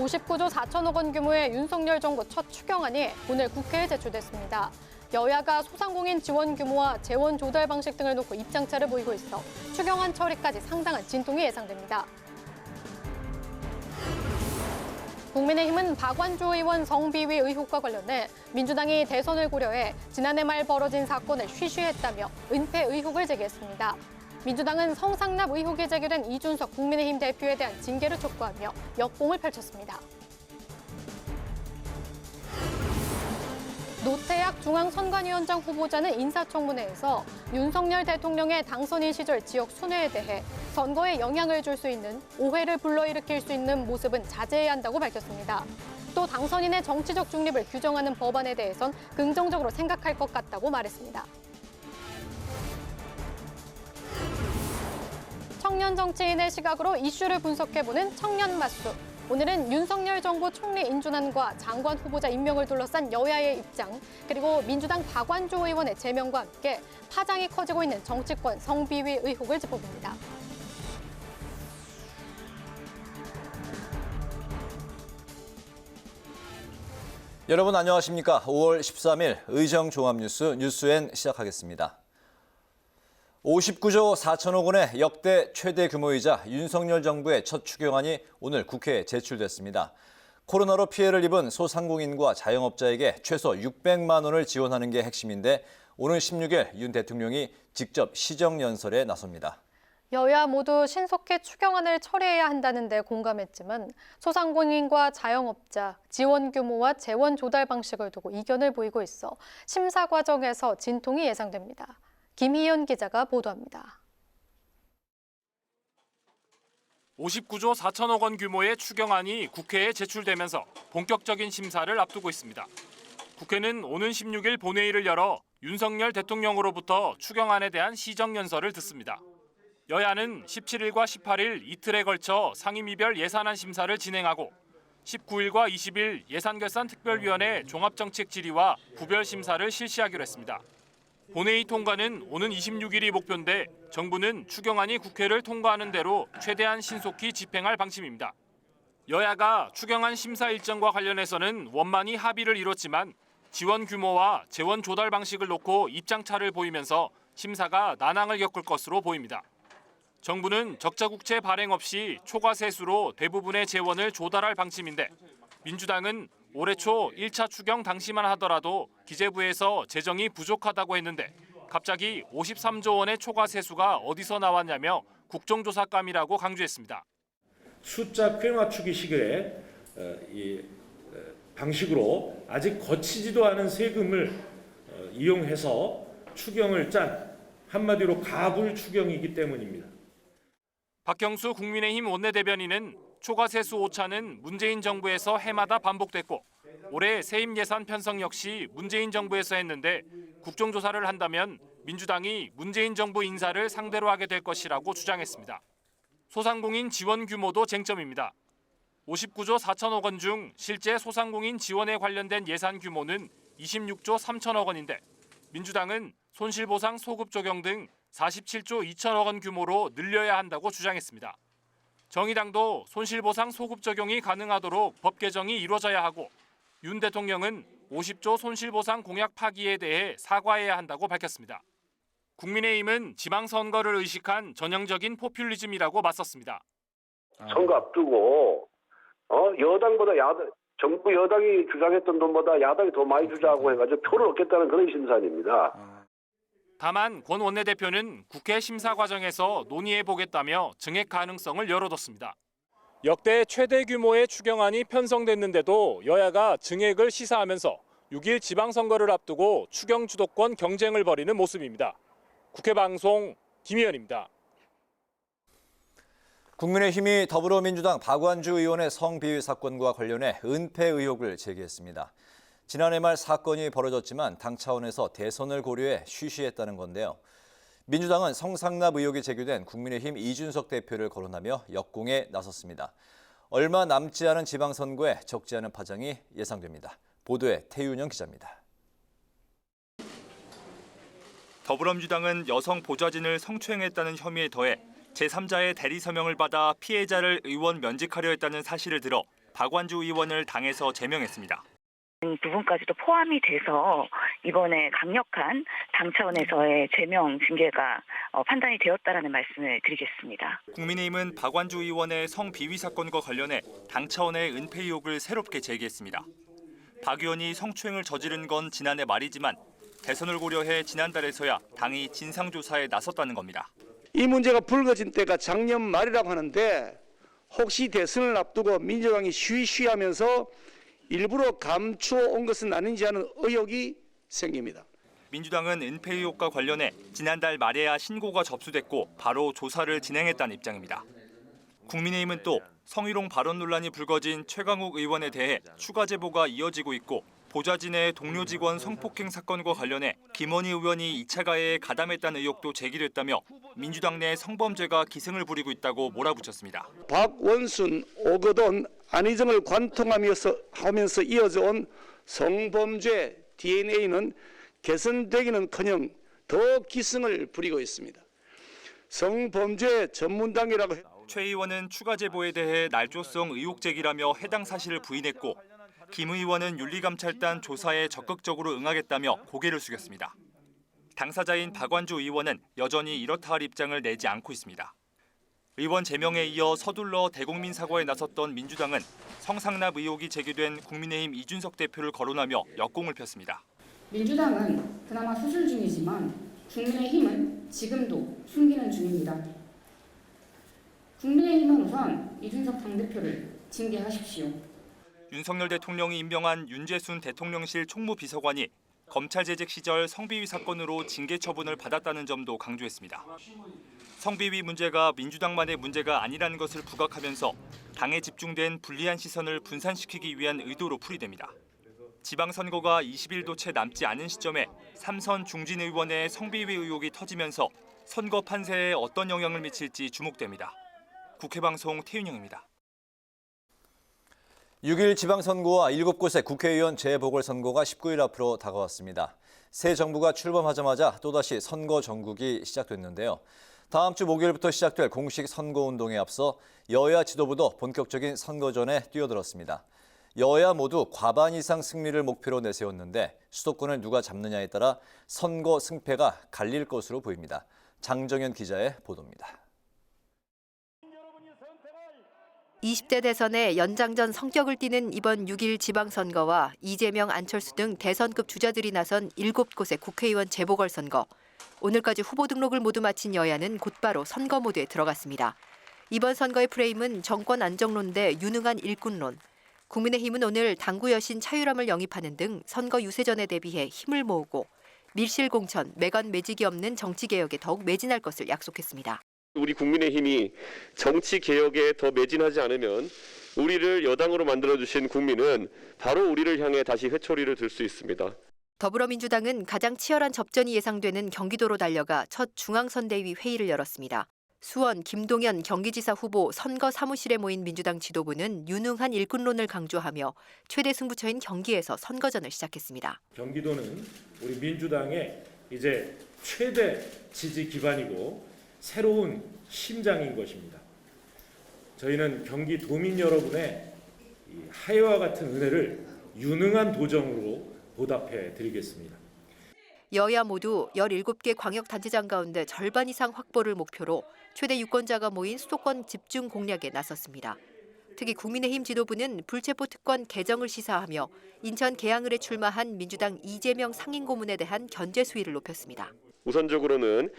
59조 4천억 원 규모의 윤석열 정부 첫 추경안이 오늘 국회에 제출됐습니다. 여야가 소상공인 지원 규모와 재원 조달 방식 등을 놓고 입장차를 보이고 있어 추경안 처리까지 상당한 진통이 예상됩니다. 국민의힘은 박완주 의원 성비위 의혹과 관련해 민주당이 대선을 고려해 지난해 말 벌어진 사건을 쉬쉬했다며 은폐 의혹을 제기했습니다. 민주당은 성상납 의혹이 제기된 이준석 국민의힘 대표에 대한 징계를 촉구하며 역공을 펼쳤습니다. 노태학 중앙선관위원장 후보자는 인사청문회에서 윤석열 대통령의 당선인 시절 지역 순회에 대해 선거에 영향을 줄 수 있는 오해를 불러일으킬 수 있는 모습은 자제해야 한다고 밝혔습니다. 또 당선인의 정치적 중립을 규정하는 법안에 대해선 긍정적으로 생각할 것 같다고 말했습니다. 청년 정치인의 시각으로 이슈를 분석해보는 청년 맞수. 오늘은 윤석열 정부 총리 인준안과 장관 후보자 임명을 둘러싼 여야의 입장, 그리고 민주당 박완주 의원의 제명과 함께 파장이 커지고 있는 정치권 성비위 의혹을 짚어봅니다. 여러분 안녕하십니까? 5월 13일 의정종합뉴스 뉴스엔 시작하겠습니다. 59조 4천억 원의 역대 최대 규모이자 윤석열 정부의 첫 추경안이 오늘 국회에 제출됐습니다. 코로나로 피해를 입은 소상공인과 자영업자에게 최소 600만 원을 지원하는 게 핵심인데 오는 16일 윤 대통령이 직접 시정연설에 나섭니다. 여야 모두 신속히 추경안을 처리해야 한다는 데 공감했지만 소상공인과 자영업자, 지원 규모와 재원 조달 방식을 두고 이견을 보이고 있어 심사 과정에서 진통이 예상됩니다. 김희연 기자가 보도합니다. 59조 4천억 원 규모의 추경안이 국회에 제출되면서 본격적인 심사를 앞두고 있습니다. 국회는 오는 16일 본회의를 열어 윤석열 대통령으로부터 추경안에 대한 시정연설을 듣습니다. 여야는 17일과 18일 이틀에 걸쳐 상임위별 예산안 심사를 진행하고 19일과 20일 예산결산특별위원회 종합정책 질의와 부별 심사를 실시하기로 했습니다. 본회의 통과는 오는 26일이 목표인데 정부는 추경안이 국회를 통과하는 대로 최대한 신속히 집행할 방침입니다. 여야가 추경안 심사 일정과 관련해서는 원만히 합의를 이뤘지만 지원 규모와 재원 조달 방식을 놓고 입장차를 보이면서 심사가 난항을 겪을 것으로 보입니다. 정부는 적자국채 발행 없이 초과 세수로 대부분의 재원을 조달할 방침인데 민주당은 올해 초 1차 추경 당시만 하더라도 기재부에서 재정이 부족하다고 했는데 갑자기 53조 원의 초과 세수가 어디서 나왔냐며 국정조사감이라고 강조했습니다. 숫자 꿰맞추기 식의 방식으로 아직 거치지도 않은 세금을 이용해서 추경을 짠 한마디로 가불 추경이기 때문입니다. 박형수 국민의힘 원내대변인은 초과 세수 오차는 문재인 정부에서 해마다 반복됐고 올해 세임 예산 편성 역시 문재인 정부에서 했는데 국정조사를 한다면 민주당이 문재인 정부 인사를 상대로 하게 될 것이라고 주장했습니다. 소상공인 지원 규모도 쟁점입니다. 59조 4천억 원 중 실제 소상공인 지원에 관련된 예산 규모는 26조 3천억 원인데 민주당은 손실보상 소급 적용 등 47조 2천억 원 규모로 늘려야 한다고 주장했습니다. 정의당도 손실보상 소급 적용이 가능하도록 법 개정이 이루어져야 하고 윤 대통령은 50조 손실보상 공약 파기에 대해 사과해야 한다고 밝혔습니다. 국민의힘은 지방선거를 의식한 전형적인 포퓰리즘이라고 맞섰습니다. 선거 앞두고 여당보다 정부 여당이 주장했던 돈보다 야당이 더 많이 주자고 해가지고 표를 얻겠다는 그런 심산입니다. 다만 권 원내대표는 국회 심사 과정에서 논의해보겠다며 증액 가능성을 열어뒀습니다. 역대 최대 규모의 추경안이 편성됐는데도 여야가 증액을 시사하면서 6일 지방선거를 앞두고 추경 주도권 경쟁을 벌이는 모습입니다. 국회 방송 김희연입니다. 국민의힘이 더불어민주당 박완주 의원의 성비위 사건과 관련해 은폐 의혹을 제기했습니다. 지난해 말 사건이 벌어졌지만 당 차원에서 대선을 고려해 쉬쉬했다는 건데요. 민주당은 성상납 의혹이 제기된 국민의힘 이준석 대표를 거론하며 역공에 나섰습니다. 얼마 남지 않은 지방선거에 적지 않은 파장이 예상됩니다. 보도에 태윤영 기자입니다. 더불어민주당은 여성 보좌진을 성추행했다는 혐의에 더해 제3자의 대리 서명을 받아 피해자를 의원 면직하려 했다는 사실을 들어 박완주 의원을 당에서 제명했습니다. 부분까지도 포함이 돼서 이번에 강력한 당 차원에서의 제명 징계가 판단이 되었다라는 말씀을 드리겠습니다. 국민의힘은 박완주 의원의 성비위 사건과 관련해 당 차원의 은폐 의혹을 새롭게 제기했습니다. 박 의원이 성추행을 저지른 건 지난해 말이지만 대선을 고려해 지난달에서야 당이 진상조사에 나섰다는 겁니다. 이 문제가 불거진 때가 작년 말이라고 하는데 혹시 대선을 앞두고 민주당이 쉬쉬하면서 일부러 감추어 온 것은 아닌지 하는 의혹이 생깁니다. 민주당은 은폐 의혹과 관련해 지난달 말에야 신고가 접수됐고 바로 조사를 진행했다는 입장입니다. 국민의힘은 또 성희롱 발언 논란이 불거진 최강욱 의원에 대해 추가 제보가 이어지고 있고 보좌진의 동료 직원 성폭행 사건과 관련해 김원희 의원이 2차 가해에 가담했다는 의혹도 제기됐다며 민주당 내 성범죄가 기승을 부리고 있다고 몰아붙였습니다. 박원순, 오거돈, 안희정을 관통하면서 이어져 온 성범죄 DNA는 개선되기는커녕 더 기승을 부리고 있습니다. 성범죄 전문당이라고 최 의원은 추가 제보에 대해 날조성 의혹 제기라며 해당 사실을 부인했고 김 의원은 윤리감찰단 조사에 적극적으로 응하겠다며 고개를 숙였습니다. 당사자인 박완주 의원은 여전히 이렇다 할 입장을 내지 않고 있습니다. 의원 제명에 이어 서둘러 대국민 사과에 나섰던 민주당은 성상납 의혹이 제기된 국민의힘 이준석 대표를 거론하며 역공을 폈습니다. 민주당은 그나마 수술 중이지만 국민의힘은 지금도 숨기는 중입니다. 국민의힘은 우선 이준석 당대표를 징계하십시오. 윤석열 대통령이 임명한 윤재순 대통령실 총무비서관이 검찰 재직 시절 성비위 사건으로 징계 처분을 받았다는 점도 강조했습니다. 성비위 문제가 민주당만의 문제가 아니라는 것을 부각하면서 당에 집중된 불리한 시선을 분산시키기 위한 의도로 풀이됩니다. 지방선거가 20일도 채 남지 않은 시점에 3선 중진 의원의 성비위 의혹이 터지면서 선거 판세에 어떤 영향을 미칠지 주목됩니다. 국회방송 태윤영입니다. 6일 지방선거와 7곳의 국회의원 재보궐선거가 19일 앞으로 다가왔습니다. 새 정부가 출범하자마자 또다시 선거 전국이 시작됐는데요. 다음 주 목요일부터 시작될 공식 선거운동에 앞서 여야 지도부도 본격적인 선거전에 뛰어들었습니다. 여야 모두 과반 이상 승리를 목표로 내세웠는데 수도권을 누가 잡느냐에 따라 선거 승패가 갈릴 것으로 보입니다. 장정현 기자의 보도입니다. 20대 대선의 연장전 성격을 띠는 이번 6일 지방선거와 이재명, 안철수 등 대선급 주자들이 나선 7곳의 국회의원 재보궐선거. 오늘까지 후보 등록을 모두 마친 여야는 곧바로 선거 모드에 들어갔습니다. 이번 선거의 프레임은 정권 안정론 대 유능한 일꾼론. 국민의힘은 오늘 당구 여신 차유람을 영입하는 등 선거 유세전에 대비해 힘을 모으고 밀실 공천, 매관 매직이 없는 정치개혁에 더욱 매진할 것을 약속했습니다. 우리 국민의힘이 정치개혁에 더 매진하지 않으면 우리를 여당으로 만들어주신 국민은 바로 우리를 향해 다시 회초리를 들 수 있습니다. 더불어민주당은 가장 치열한 접전이 예상되는 경기도로 달려가 첫 중앙선대위 회의를 열었습니다. 수원, 김동연 경기지사 후보 선거 사무실에 모인 민주당 지도부는 유능한 일꾼론을 강조하며 최대 승부처인 경기에서 선거전을 시작했습니다. 경기도는 우리 민주당의 이제 최대 지지 기반이고 새로운 심장인 것입니다. 저희는 경기도민 여러분의 하해와 같은 은혜를 유능한 도정으로 보답해 드리겠습니다. 여야 모두 17개 광역단체장 가운데 절반 이상 확보를 목표로 최대 유권자가 모인 수도권 집중 공략에 나섰습니다. 특히 국민의힘 지도부는 불체포 특권 개정을 시사하며 인천 계양을에 출마한 민주당 이재명 상임고문에 대한 견제 수위를 높였습니다. 우선적으로는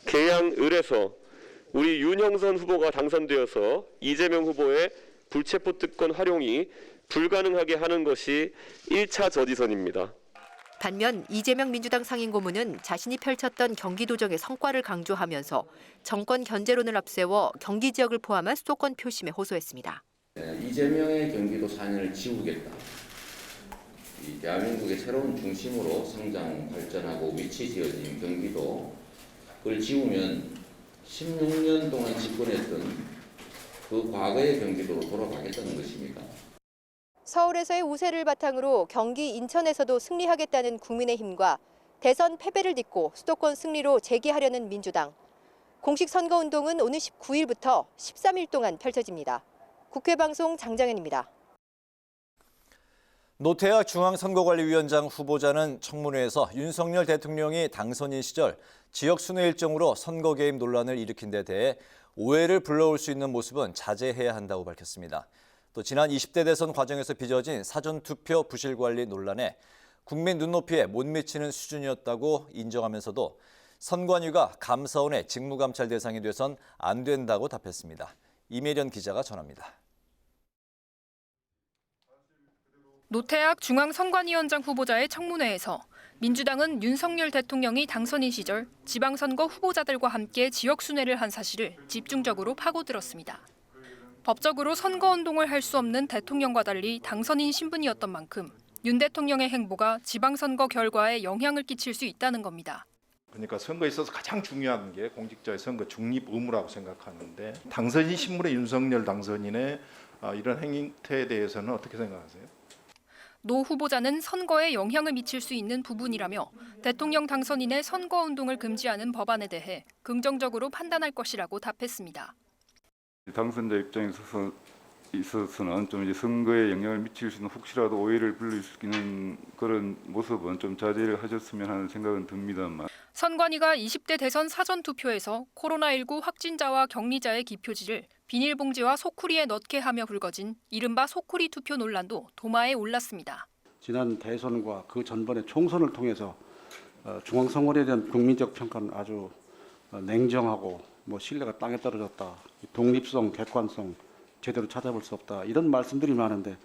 계양을에서 우리 윤영선 후보가 당선되어서 이재명 후보의 불체포 특권 활용이 불가능하게 하는 것이 1차 저지선입니다. 반면 이재명 민주당 상임고문은 자신이 펼쳤던 경기도정의 성과를 강조하면서 정권 견제론을 앞세워 경기 지역을 포함한 수도권 표심에 호소했습니다. 이재명의 경기도 4년을 지우겠다. 이 대한민국의 새로운 중심으로 성장, 발전하고 위치 지어진 경기도 그걸 지우면 16년 동안 집권했던 그 과거의 경기도로 돌아가겠다는 것입니다. 서울에서의 우세를 바탕으로 경기 인천에서도 승리하겠다는 국민의힘과 대선 패배를 딛고 수도권 승리로 재기하려는 민주당. 공식 선거운동은 오늘 19일부터 13일 동안 펼쳐집니다. 국회방송 장정현입니다. 노태학 중앙선거관리위원장 후보자는 청문회에서 윤석열 대통령이 당선인 시절 지역 순회 일정으로 선거 개입 논란을 일으킨 데 대해 오해를 불러올 수 있는 모습은 자제해야 한다고 밝혔습니다. 또 지난 20대 대선 과정에서 빚어진 사전투표 부실 관리 논란에 국민 눈높이에 못 미치는 수준이었다고 인정하면서도 선관위가 감사원의 직무감찰 대상이 돼선 안 된다고 답했습니다. 이매련 기자가 전합니다. 노태학 중앙선관위원장 후보자의 청문회에서 민주당은 윤석열 대통령이 당선인 시절 지방선거 후보자들과 함께 지역순회를 한 사실을 집중적으로 파고들었습니다. 법적으로 선거운동을 할 수 없는 대통령과 달리 당선인 신분이었던 만큼 윤 대통령의 행보가 지방선거 결과에 영향을 끼칠 수 있다는 겁니다. 그러니까 선거에 있어서 가장 중요한 게 공직자의 선거 중립 의무라고 생각하는데 당선인 신분의 윤석열 당선인의 이런 행태에 대해서는 어떻게 생각하세요? 노 후보자는 선거에 영향을 미칠 수 있는 부분이라며 대통령 당선인의 선거운동을 금지하는 법안에 대해 긍정적으로 판단할 것이라고 답했습니다. 당선자 입장에 있어서는 좀 이제 선거에 영향을 미칠 수 있는 혹시라도 오해를 불릴 수 있는 그런 모습은 좀 자제를 하셨으면 하는 생각은 듭니다만. 선관위가 20대 대선 사전투표에서 코로나19 확진자와 격리자의 기표지를 비닐봉지와 소쿠리에 넣게 하며 불거진 이른바 소쿠리 투표 논란도 도마에 올랐습니다. 지난 대선과 그 전번의 총선을 통해서 중앙선거에 대한 국민적 평가는 아주 냉정하고 신뢰가 땅에 떨어졌다. 독립성, 객관성 제대로 찾아볼 수 없다. 이런 말씀들이 많은데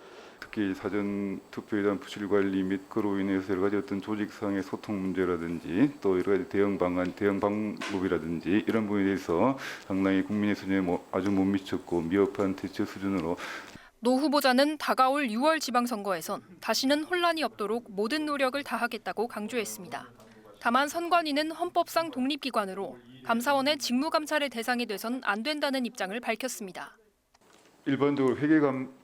특히 사전 투표에 대한 부실 관리 및 그로 인해서 여러 가지 어떤 조직상의 소통 문제라든지 또 여러 가지 대응 방법이라든지 이런 부분에 대해서 상당히 국민의 수준에 아주 못 미쳤고 미흡한 대처 수준으로. 노 후보자는 다가올 6월 지방선거에선 다시는 혼란이 없도록 모든 노력을 다하겠다고 강조했습니다. 다만 선관위는 헌법상 독립기관으로 감사원의 직무감찰의 대상이 돼선 안 된다는 입장을 밝혔습니다. 일반적으로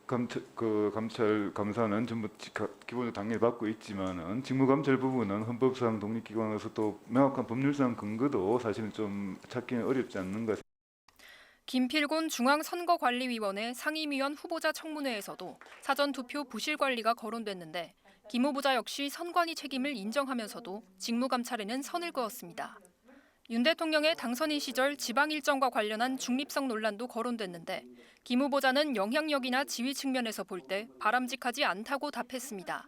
감찰 감사는 전부 기본적으로 당연히 받고 있지만은 직무감찰 부분은 헌법상 독립기관으로서 또 명확한 법률상 근거도 사실은 좀 찾기는 어렵지 않는가. 김필곤 중앙선거관리위원회 상임위원 후보자 청문회에서도 사전투표 부실 관리가 거론됐는데 김 후보자 역시 선관위 책임을 인정하면서도 직무감찰에는 선을 그었습니다. 윤 대통령의 당선인 시절 지방 일정과 관련한 중립성 논란도 거론됐는데 김 후보자는 영향력이나 지위 측면에서 볼 때 바람직하지 않다고 답했습니다.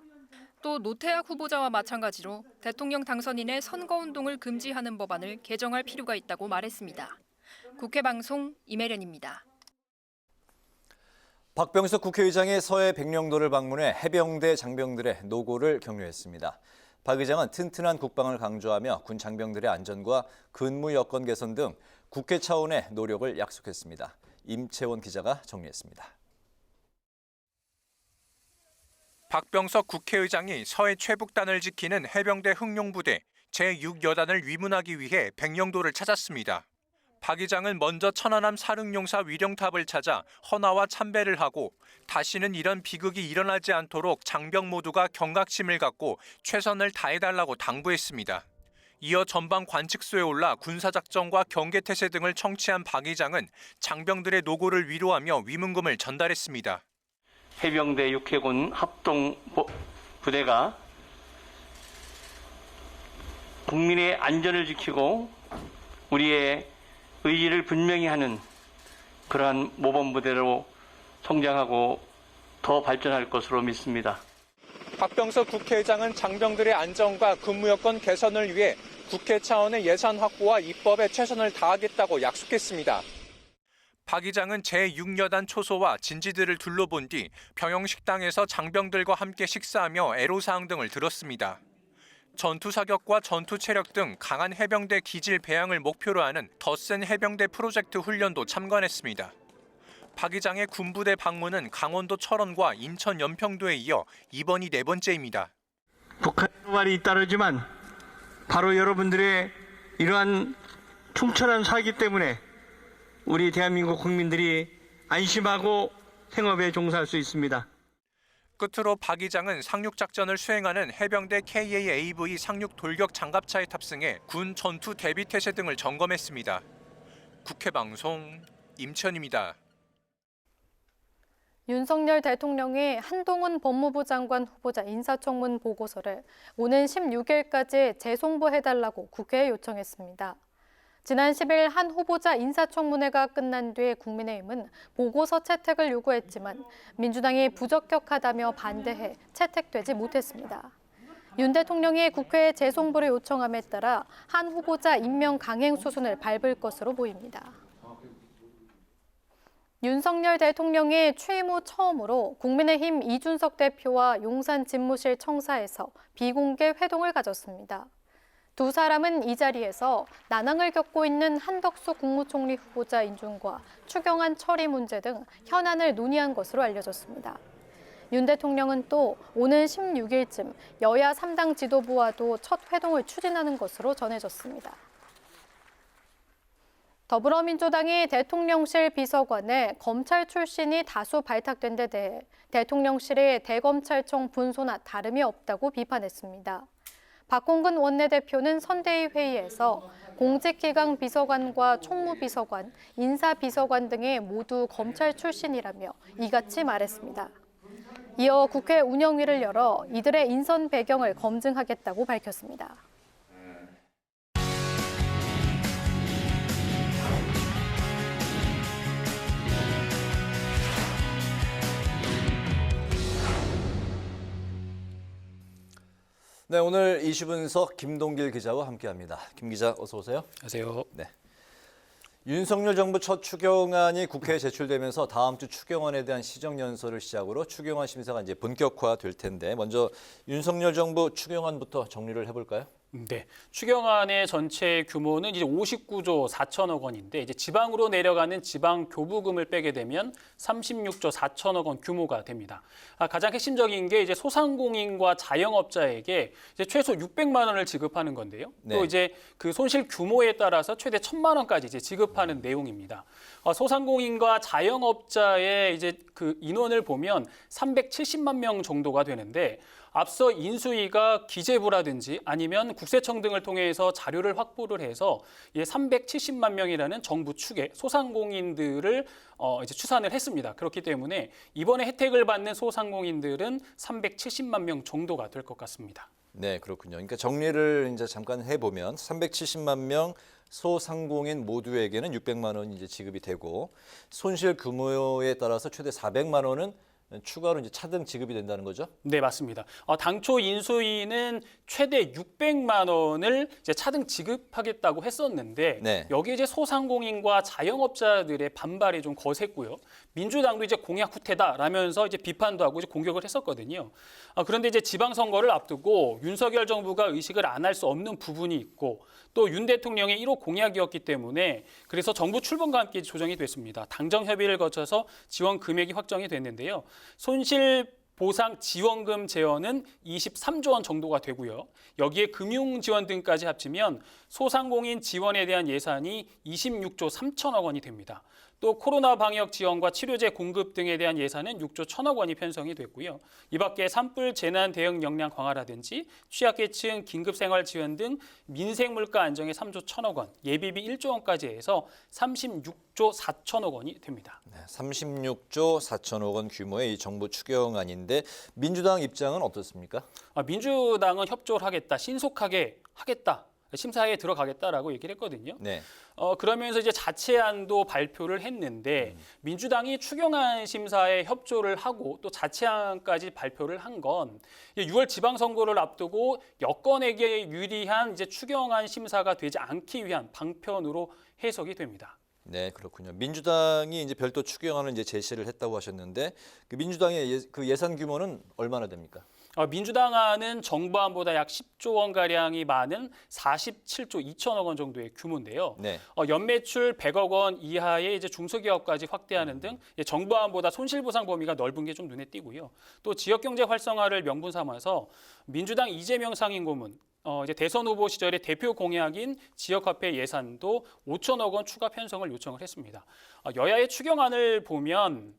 또 노태학 후보자와 마찬가지로 대통령 당선인의 선거운동을 금지하는 법안을 개정할 필요가 있다고 말했습니다. 국회 방송 이매련입니다. 박병석 국회의장이 서해 백령도를 방문해 해병대 장병들의 노고를 격려했습니다. 박 의장은 튼튼한 국방을 강조하며 군 장병들의 안전과 근무 여건 개선 등 국회 차원의 노력을 약속했습니다. 임채원 기자가 정리했습니다. 박병석 국회의장이 서해 최북단을 지키는 해병대 흑룡부대 제6여단을 위문하기 위해 백령도를 찾았습니다. 박 의장은 먼저 천안함 사릉용사 위령탑을 찾아 헌화와 참배를 하고 다시는 이런 비극이 일어나지 않도록 장병 모두가 경각심을 갖고 최선을 다해달라고 당부했습니다. 이어 전방 관측소에 올라 군사작전과 경계태세 등을 청취한 박 의장은 장병들의 노고를 위로하며 위문금을 전달했습니다. 해병대 육해군 합동부대가 국민의 안전을 지키고 우리의 의지를 분명히 하는 그러한 모범부대로 성장하고 더 발전할 것으로 믿습니다. 박병석 국회의장은 장병들의 안전과 근무 여건 개선을 위해 국회 차원의 예산 확보와 입법에 최선을 다하겠다고 약속했습니다. 박 의장은 제6여단 초소와 진지들을 둘러본 뒤 병영식당에서 장병들과 함께 식사하며 애로사항 등을 들었습니다. 전투 사격과 전투 체력 등 강한 해병대 기질 배양을 목표로 하는 더 센 해병대 프로젝트 훈련도 참관했습니다. 박 의장의 군부대 방문은 강원도 철원과 인천 연평도에 이어 이번이 4번째입니다. 북한의 말이 잇따르지만 바로 여러분들의 이러한 충천한 사기 때문에 우리 대한민국 국민들이 안심하고 생업에 종사할 수 있습니다. 끝으로 박 의장은 상륙작전을 수행하는 해병대 KA-AV 상륙 돌격 장갑차에 탑승해 군 전투 대비 태세 등을 점검했습니다. 국회 방송 임천입니다. 윤석열 대통령이 한동훈 법무부 장관 후보자 인사청문 보고서를 오는 16일까지 재송부해달라고 국회에 요청했습니다. 지난 10일 한 후보자 인사청문회가 끝난 뒤 국민의힘은 보고서 채택을 요구했지만 민주당이 부적격하다며 반대해 채택되지 못했습니다. 윤 대통령이 국회에 재송부를 요청함에 따라 한 후보자 임명 강행 수순을 밟을 것으로 보입니다. 윤석열 대통령이 취임 후 처음으로 국민의힘 이준석 대표와 용산 집무실 청사에서 비공개 회동을 가졌습니다. 두 사람은 이 자리에서 난항을 겪고 있는 한덕수 국무총리 후보자 인준과 추경안 처리 문제 등 현안을 논의한 것으로 알려졌습니다. 윤 대통령은 또 오는 16일쯤 여야 3당 지도부와도 첫 회동을 추진하는 것으로 전해졌습니다. 더불어민주당이 대통령실 비서관에 검찰 출신이 다수 발탁된 데 대해 대통령실이 대검찰청 분소나 다름이 없다고 비판했습니다. 박홍근 원내대표는 선대위 회의에서 공직기강 비서관과 총무비서관, 인사비서관 등이 모두 검찰 출신이라며 이같이 말했습니다. 이어 국회 운영위를 열어 이들의 인선 배경을 검증하겠다고 밝혔습니다. 네, 오늘 이슈 분석 김동길 기자와 함께합니다. 김 기자, 어서 오세요. 안녕하세요. 네. 윤석열 정부 첫 추경안이 국회에 제출되면서 다음 주 추경안에 대한 시정연설을 시작으로 추경안 심사가 이제 본격화될 텐데 먼저 윤석열 정부 추경안부터 정리를 해볼까요? 네, 추경안의 전체 규모는 이제 59조 4천억 원인데 이제 지방으로 내려가는 지방 교부금을 빼게 되면 36조 4천억 원 규모가 됩니다. 가장 핵심적인 게 이제 소상공인과 자영업자에게 이제 최소 600만 원을 지급하는 건데요. 네. 또 이제 그 손실 규모에 따라서 최대 1,000만 원까지 이제 지급하는 내용입니다. 소상공인과 자영업자의 이제 그 인원을 보면 370만 명 정도가 되는데. 앞서 인수위가 기재부라든지 아니면 국세청 등을 통해서 자료를 확보를 해서 370만 명이라는 정부 측의 소상공인들을 이제 추산을 했습니다. 그렇기 때문에 이번에 혜택을 받는 소상공인들은 370만 명 정도가 될 것 같습니다. 네, 그렇군요. 그러니까 정리를 이제 잠깐 해보면 370만 명 소상공인 모두에게는 600만 원이 이제 지급이 되고 손실 규모에 따라서 최대 400만 원은 추가로 이제 차등 지급이 된다는 거죠? 네, 맞습니다. 당초 인수위는 최대 600만 원을 이제 차등 지급하겠다고 했었는데 네. 여기에 이제 소상공인과 자영업자들의 반발이 좀 거셌고요. 민주당도 이제 공약 후퇴다라면서 이제 비판도 하고 이제 공격을 했었거든요. 그런데 이제 지방선거를 앞두고 윤석열 정부가 의식을 안 할 수 없는 부분이 있고 또 윤 대통령의 1호 공약이었기 때문에 그래서 정부 출범과 함께 조정이 됐습니다. 당정 협의를 거쳐서 지원 금액이 확정이 됐는데요. 손실 보상 지원금 재원은 23조 원 정도가 되고요. 여기에 금융 지원 등까지 합치면 소상공인 지원에 대한 예산이 26조 3천억 원이 됩니다. 또 코로나 방역 지원과 치료제 공급 등에 대한 예산은 6조 1천억 원이 편성이 됐고요. 이 밖에 산불 재난 대응 역량 강화라든지 취약계층 긴급생활 지원 등 민생 물가 안정에 3조 1천억 원, 예비비 1조 원까지 해서 36조 4천억 원이 됩니다. 네, 36조 4천억 원 규모의 이 정부 추경안인데 민주당 입장은 어떻습니까? 민주당은 협조를 하겠다, 신속하게 하겠다. 심사에 들어가겠다라고 얘기를 했거든요. 네. 그러면서 이제 자체안도 발표를 했는데 민주당이 추경안 심사에 협조를 하고 또 자체안까지 발표를 한 건 6월 지방선거를 앞두고 여권에게 유리한 이제 추경안 심사가 되지 않기 위한 방편으로 해석이 됩니다. 네, 그렇군요. 민주당이 이제 별도 추경안을 이제 제시를 했다고 하셨는데 그 민주당의 그 예산 규모는 얼마나 됩니까? 민주당안은 정부안보다 약 10조 원 가량이 많은 47조 2천억 원 정도의 규모인데요. 네. 연매출 100억 원 이하의 이제 중소기업까지 확대하는 등 정부안보다 손실보상 범위가 넓은 게 좀 눈에 띄고요. 또 지역경제 활성화를 명분 삼아서 민주당 이재명 상임고문 이제 대선 후보 시절에 대표 공약인 지역화폐 예산도 5천억 원 추가 편성을 요청을 했습니다. 여야의 추경안을 보면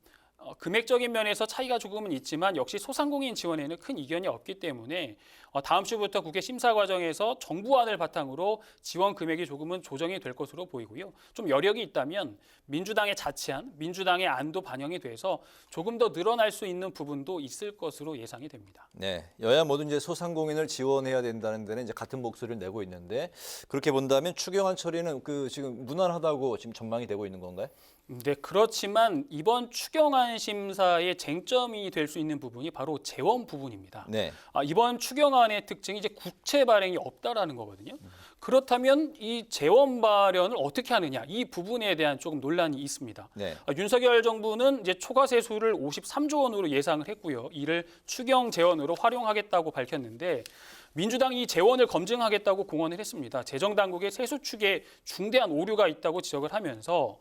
금액적인 면에서 차이가 조금은 있지만 역시 소상공인 지원에는 큰 이견이 없기 때문에 다음 주부터 국회 심사 과정에서 정부안을 바탕으로 지원 금액이 조금은 조정이 될 것으로 보이고요. 좀 여력이 있다면 민주당의 자치안, 민주당의 안도 반영이 돼서 조금 더 늘어날 수 있는 부분도 있을 것으로 예상이 됩니다. 네, 여야 모두 이제 소상공인을 지원해야 된다는 데는 이제 같은 목소리를 내고 있는데 그렇게 본다면 추경안 처리는 지금 무난하다고 지금 전망이 되고 있는 건가요? 네, 그렇지만 이번 추경안 심사의 쟁점이 될 수 있는 부분이 바로 재원 부분입니다. 네. 이번 추경안의 특징이 이제 국채 발행이 없다라는 거거든요. 그렇다면 이 재원 마련을 어떻게 하느냐 이 부분에 대한 조금 논란이 있습니다. 네. 윤석열 정부는 이제 초과 세수를 53조 원으로 예상을 했고요. 이를 추경 재원으로 활용하겠다고 밝혔는데 민주당이 재원을 검증하겠다고 공언을 했습니다. 재정당국의 세수 축에 중대한 오류가 있다고 지적을 하면서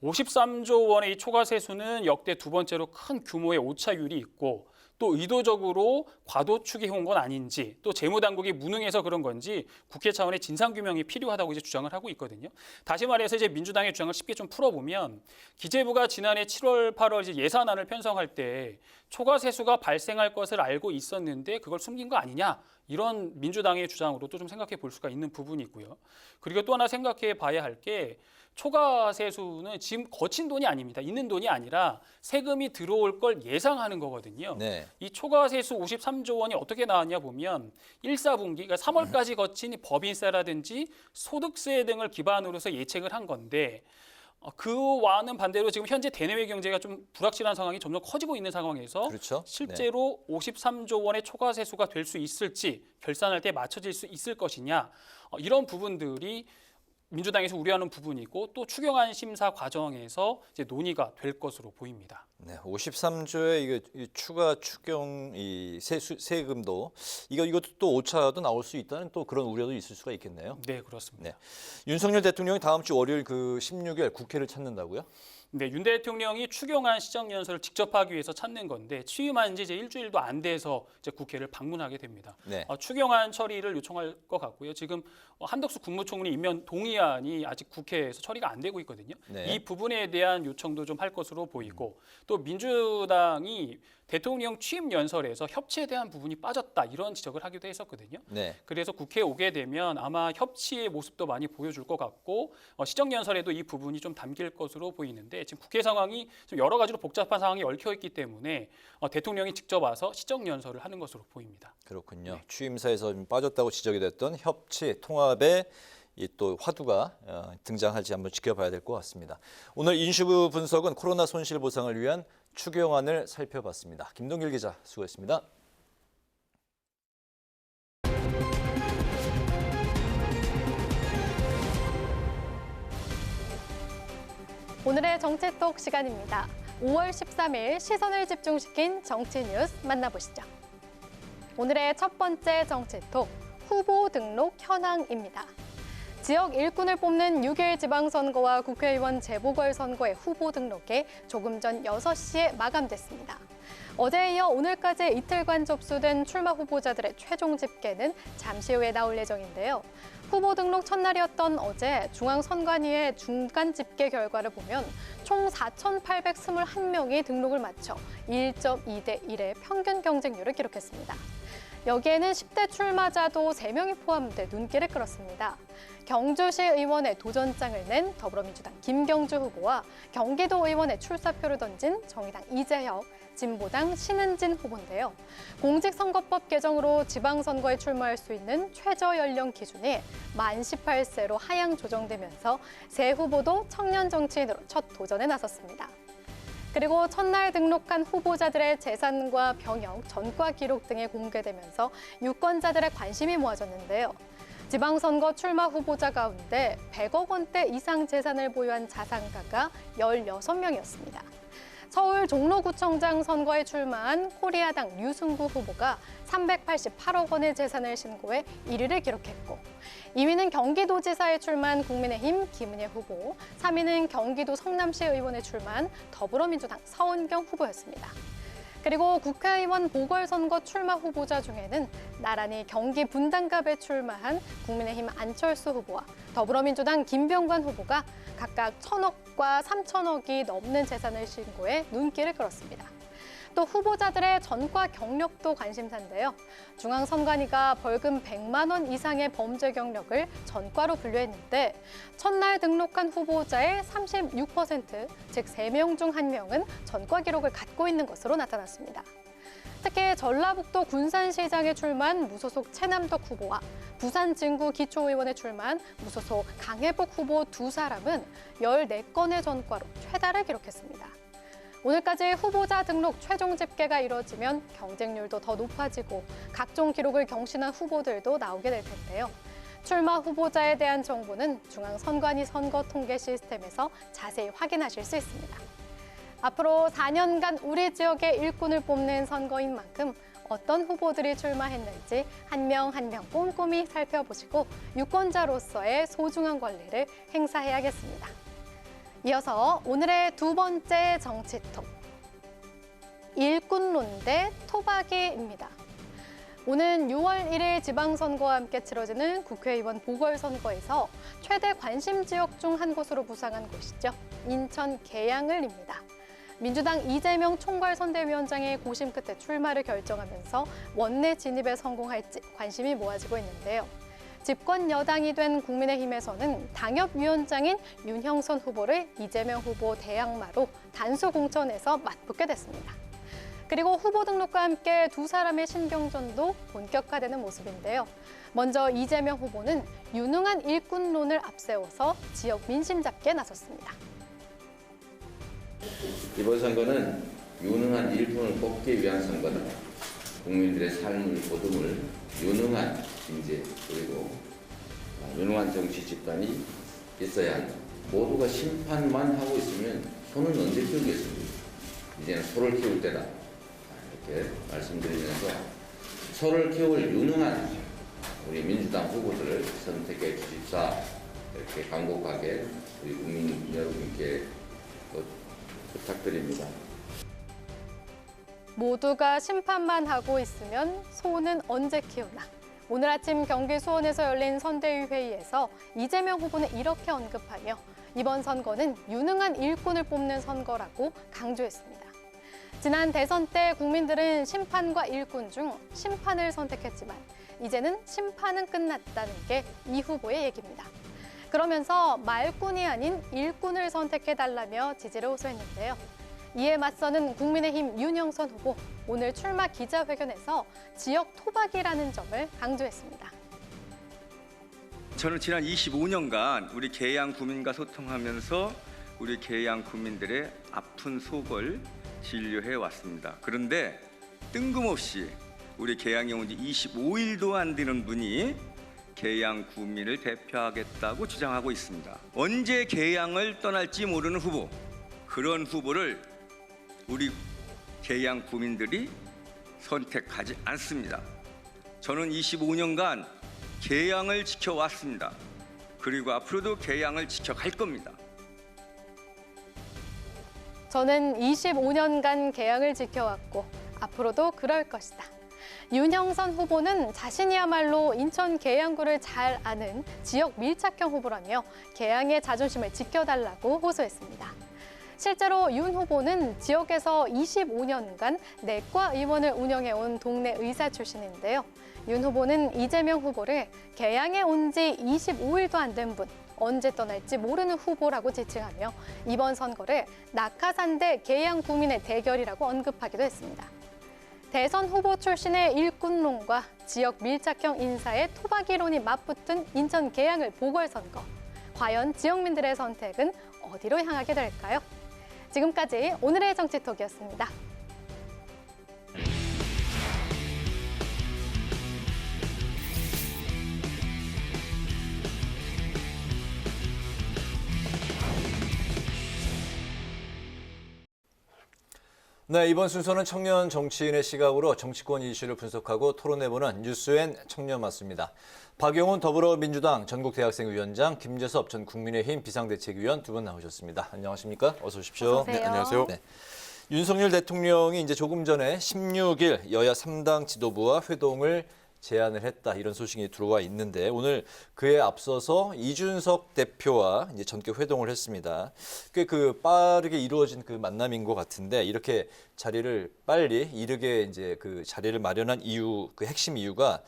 53조 원의 이 초과 세수는 역대 두 번째로 큰 규모의 오차율이 있고 또 의도적으로 과도축이 해온 건 아닌지 또 재무당국이 무능해서 그런 건지 국회 차원의 진상규명이 필요하다고 이제 주장을 하고 있거든요. 다시 말해서 이제 민주당의 주장을 쉽게 좀 풀어보면 기재부가 지난해 7월, 8월 이제 예산안을 편성할 때 초과 세수가 발생할 것을 알고 있었는데 그걸 숨긴 거 아니냐 이런 민주당의 주장으로도 좀 생각해 볼 수가 있는 부분이 있고요. 그리고 또 하나 생각해 봐야 할 게 초과 세수는 지금 거친 돈이 아닙니다. 있는 돈이 아니라 세금이 들어올 걸 예상하는 거거든요. 네. 이 초과 세수 53조 원이 어떻게 나왔냐 보면 1사분기, 그러니까 3월까지 거친 법인세라든지 소득세 등을 기반으로 해서 예측을 한 건데 그와는 반대로 지금 현재 대내외 경제가 좀 불확실한 상황이 점점 커지고 있는 상황에서 그렇죠? 실제로 53조 원의 초과 세수가 될 수 있을지 결산할 때 맞춰질 수 있을 것이냐 이런 부분들이 민주당에서 우려하는 부분이고 또 추경안 심사 과정에서 이제 논의가 될 것으로 보입니다. 네, 53조의 이게 추가 추경 이 세금도 이것도 또 오차도 나올 수 있다는 또 그런 우려도 있을 수가 있겠네요. 네, 그렇습니다. 네. 윤석열 대통령이 다음 주 월요일 16일 국회를 찾는다고요? 네, 윤 대통령이 추경안 시정연설을 직접 하기 위해서 찾는 건데 취임한 지 이제 일주일도 안 돼서 이제 국회를 방문하게 됩니다. 네. 추경안 처리를 요청할 것 같고요. 지금 한덕수 국무총리 임명 동의안이 아직 국회에서 처리가 안 되고 있거든요. 네. 이 부분에 대한 요청도 좀 할 것으로 보이고 또 민주당이 대통령 취임 연설에서 협치에 대한 부분이 빠졌다 이런 지적을 하기도 했었거든요. 네. 그래서 국회에 오게 되면 아마 협치의 모습도 많이 보여줄 것 같고 시정연설에도 이 부분이 좀 담길 것으로 보이는데 지금 국회 상황이 좀 여러 가지로 복잡한 상황이 얽혀 있기 때문에 대통령이 직접 와서 시정연설을 하는 것으로 보입니다. 그렇군요. 네. 취임사에서 좀 빠졌다고 지적이 됐던 협치, 통합의 또 화두가 등장할지 한번 지켜봐야 될 것 같습니다. 오늘 인슈브 분석은 코로나 손실 보상을 위한 추경안을 살펴봤습니다. 김동길 기자 수고했습니다. 오늘의 정치톡 시간입니다. 5월 13일 시선을 집중시킨 정치 뉴스 만나보시죠. 오늘의 첫 번째 정치톡, 후보 등록 현황입니다. 지역 일꾼을 뽑는 6일 지방선거와 국회의원 재보궐선거의 후보 등록이 조금 전 6시에 마감됐습니다. 어제에 이어 오늘까지 이틀간 접수된 출마 후보자들의 최종 집계는 잠시 후에 나올 예정인데요. 후보 등록 첫날이었던 어제 중앙선관위의 중간 집계 결과를 보면 총 4,821명이 등록을 마쳐 1.2대 1의 평균 경쟁률을 기록했습니다. 여기에는 10대 출마자도 3명이 포함돼 눈길을 끌었습니다. 경주시 의원의 도전장을 낸 더불어민주당 김경주 후보와 경기도 의원의 출사표를 던진 정의당 이재혁, 진보당 신은진 후보인데요. 공직선거법 개정으로 지방선거에 출마할 수 있는 최저 연령 기준이 만 18세로 하향 조정되면서 세 후보도 청년 정치인으로 첫 도전에 나섰습니다. 그리고 첫날 등록한 후보자들의 재산과 병역, 전과 기록 등이 공개되면서 유권자들의 관심이 모아졌는데요. 지방선거 출마 후보자 가운데 100억 원대 이상 재산을 보유한 자산가가 16명이었습니다. 서울 종로구청장 선거에 출마한 코리아당 류승구 후보가 388억 원의 재산을 신고해 1위를 기록했고 2위는 경기도지사에 출마한 국민의힘 김은혜 후보, 3위는 경기도 성남시 의원에 출마한 더불어민주당 서은경 후보였습니다. 그리고 국회의원 보궐선거 출마 후보자 중에는 나란히 경기 분당갑에 출마한 국민의힘 안철수 후보와 더불어민주당 김병관 후보가 각각 1,000억과 3,000억이 넘는 재산을 신고해 눈길을 끌었습니다. 또 후보자들의 전과 경력도 관심사인데요. 중앙선관위가 벌금 100만 원 이상의 범죄 경력을 전과로 분류했는데 첫날 등록한 후보자의 36%, 즉 3명 중 1명은 전과 기록을 갖고 있는 것으로 나타났습니다. 특히 전라북도 군산시장에 출마한 무소속 최남덕 후보와 부산 진구 기초의원에 출마한 무소속 강혜복 후보 두 사람은 14건의 전과로 최다를 기록했습니다. 오늘까지 후보자 등록 최종 집계가 이뤄지면 경쟁률도 더 높아지고 각종 기록을 경신한 후보들도 나오게 될 텐데요. 출마 후보자에 대한 정보는 중앙선관위 선거 통계 시스템에서 자세히 확인하실 수 있습니다. 앞으로 4년간 우리 지역의 일꾼을 뽑는 선거인 만큼 어떤 후보들이 출마했는지 한 명 한 명 꼼꼼히 살펴보시고 유권자로서의 소중한 권리를 행사해야겠습니다. 이어서 오늘의 두 번째 정치톡, 일꾼론 대 토박이입니다. 오는 6월 1일 지방선거와 함께 치러지는 국회의원 보궐선거에서 최대 관심 지역 중 한 곳으로 부상한 곳이죠. 인천 계양을입니다. 민주당 이재명 총괄선대위원장의 고심 끝에 출마를 결정하면서 원내 진입에 성공할지 관심이 모아지고 있는데요. 집권 여당이 된 국민의힘에서는 당협위원장인 윤형선 후보를 이재명 후보 대항마로 단수 공천에서 맞붙게 됐습니다. 그리고 후보 등록과 함께 두 사람의 신경전도 본격화되는 모습인데요. 먼저 이재명 후보는 유능한 일꾼론을 앞세워서 지역 민심 잡기에 나섰습니다. 이번 선거는 유능한 일꾼을 뽑기 위한 선거다. 국민들의 삶을 보듬을 유능한 인재 그리고 유능한 정치 집단이 있어야 한다. 모두가 심판만 하고 있으면 소는 언제 키우겠습니까? 이제는 소를 키울 때다. 이렇게 말씀드리면서 소를 키울 유능한 우리 민주당 후보들을 선택해 주십사 이렇게 간곡하게 우리 국민 여러분께 부탁드립니다. 모두가 심판만 하고 있으면 소는 언제 키우나. 오늘 아침 경기 수원에서 열린 선대위 회의에서 이재명 후보는 이렇게 언급하며 이번 선거는 유능한 일꾼을 뽑는 선거라고 강조했습니다. 지난 대선 때 국민들은 심판과 일꾼 중 심판을 선택했지만 이제는 심판은 끝났다는 게 이 후보의 얘기입니다. 그러면서 말꾼이 아닌 일꾼을 선택해달라며 지지를 호소했는데요. 이에 맞서는 국민의힘 윤형선 후보, 오늘 출마 기자회견에서 지역 토박이라는 점을 강조했습니다. 저는 지난 25년간 우리 계양 구민과 소통하면서 우리 계양 구민들의 아픈 속을 진료해 왔습니다. 그런데 뜬금없이 우리 계양에 온 지 25일도 안 되는 분이 계양 구민을 대표하겠다고 주장하고 있습니다. 언제 계양을 떠날지 모르는 후보, 그런 후보를 우리 계양 구민들이 선택하지 않습니다. 저는 25년간 계양을 지켜왔습니다. 그리고 앞으로도 계양을 지켜갈 겁니다. 저는 25년간 계양을 지켜왔고 앞으로도 그럴 것이다. 윤형선 후보는 자신이야말로 인천 계양구를 잘 아는 지역 밀착형 후보라며 계양의 자존심을 지켜달라고 호소했습니다. 실제로 윤 후보는 지역에서 25년간 내과 의원을 운영해온 동네 의사 출신인데요. 윤 후보는 이재명 후보를 계양에 온 지 25일도 안 된 분, 언제 떠날지 모르는 후보라고 지칭하며 이번 선거를 낙하산 대 계양 구민의 대결이라고 언급하기도 했습니다. 대선 후보 출신의 일꾼론과 지역 밀착형 인사의 토박이론이 맞붙은 인천 계양을 보궐선거. 과연 지역민들의 선택은 어디로 향하게 될까요? 지금까지 오늘의 정치톡이었습니다. 네, 이번 순서는 청년 정치인의 시각으로 정치권 이슈를 분석하고 토론해보는 뉴스엔 청년 맞습니다. 박용훈 더불어민주당 전국대학생위원장, 김재섭 전 국민의힘 비상대책위원 두 분 나오셨습니다. 안녕하십니까? 어서 오십시오. 어서 오세요. 네, 안녕하세요. 네. 윤석열 대통령이 이제 조금 전에 16일 여야 3당 지도부와 회동을 제안을 했다, 이런 소식이 들어와 있는데, 오늘 그에 앞서서 이준석 대표와 이제 전격 회동을 했습니다. 꽤 빠르게 이루어진 그 만남인 것 같은데, 이렇게 자리를 빨리 이르게 이제 그 자리를 마련한 이유, 그 핵심 이유가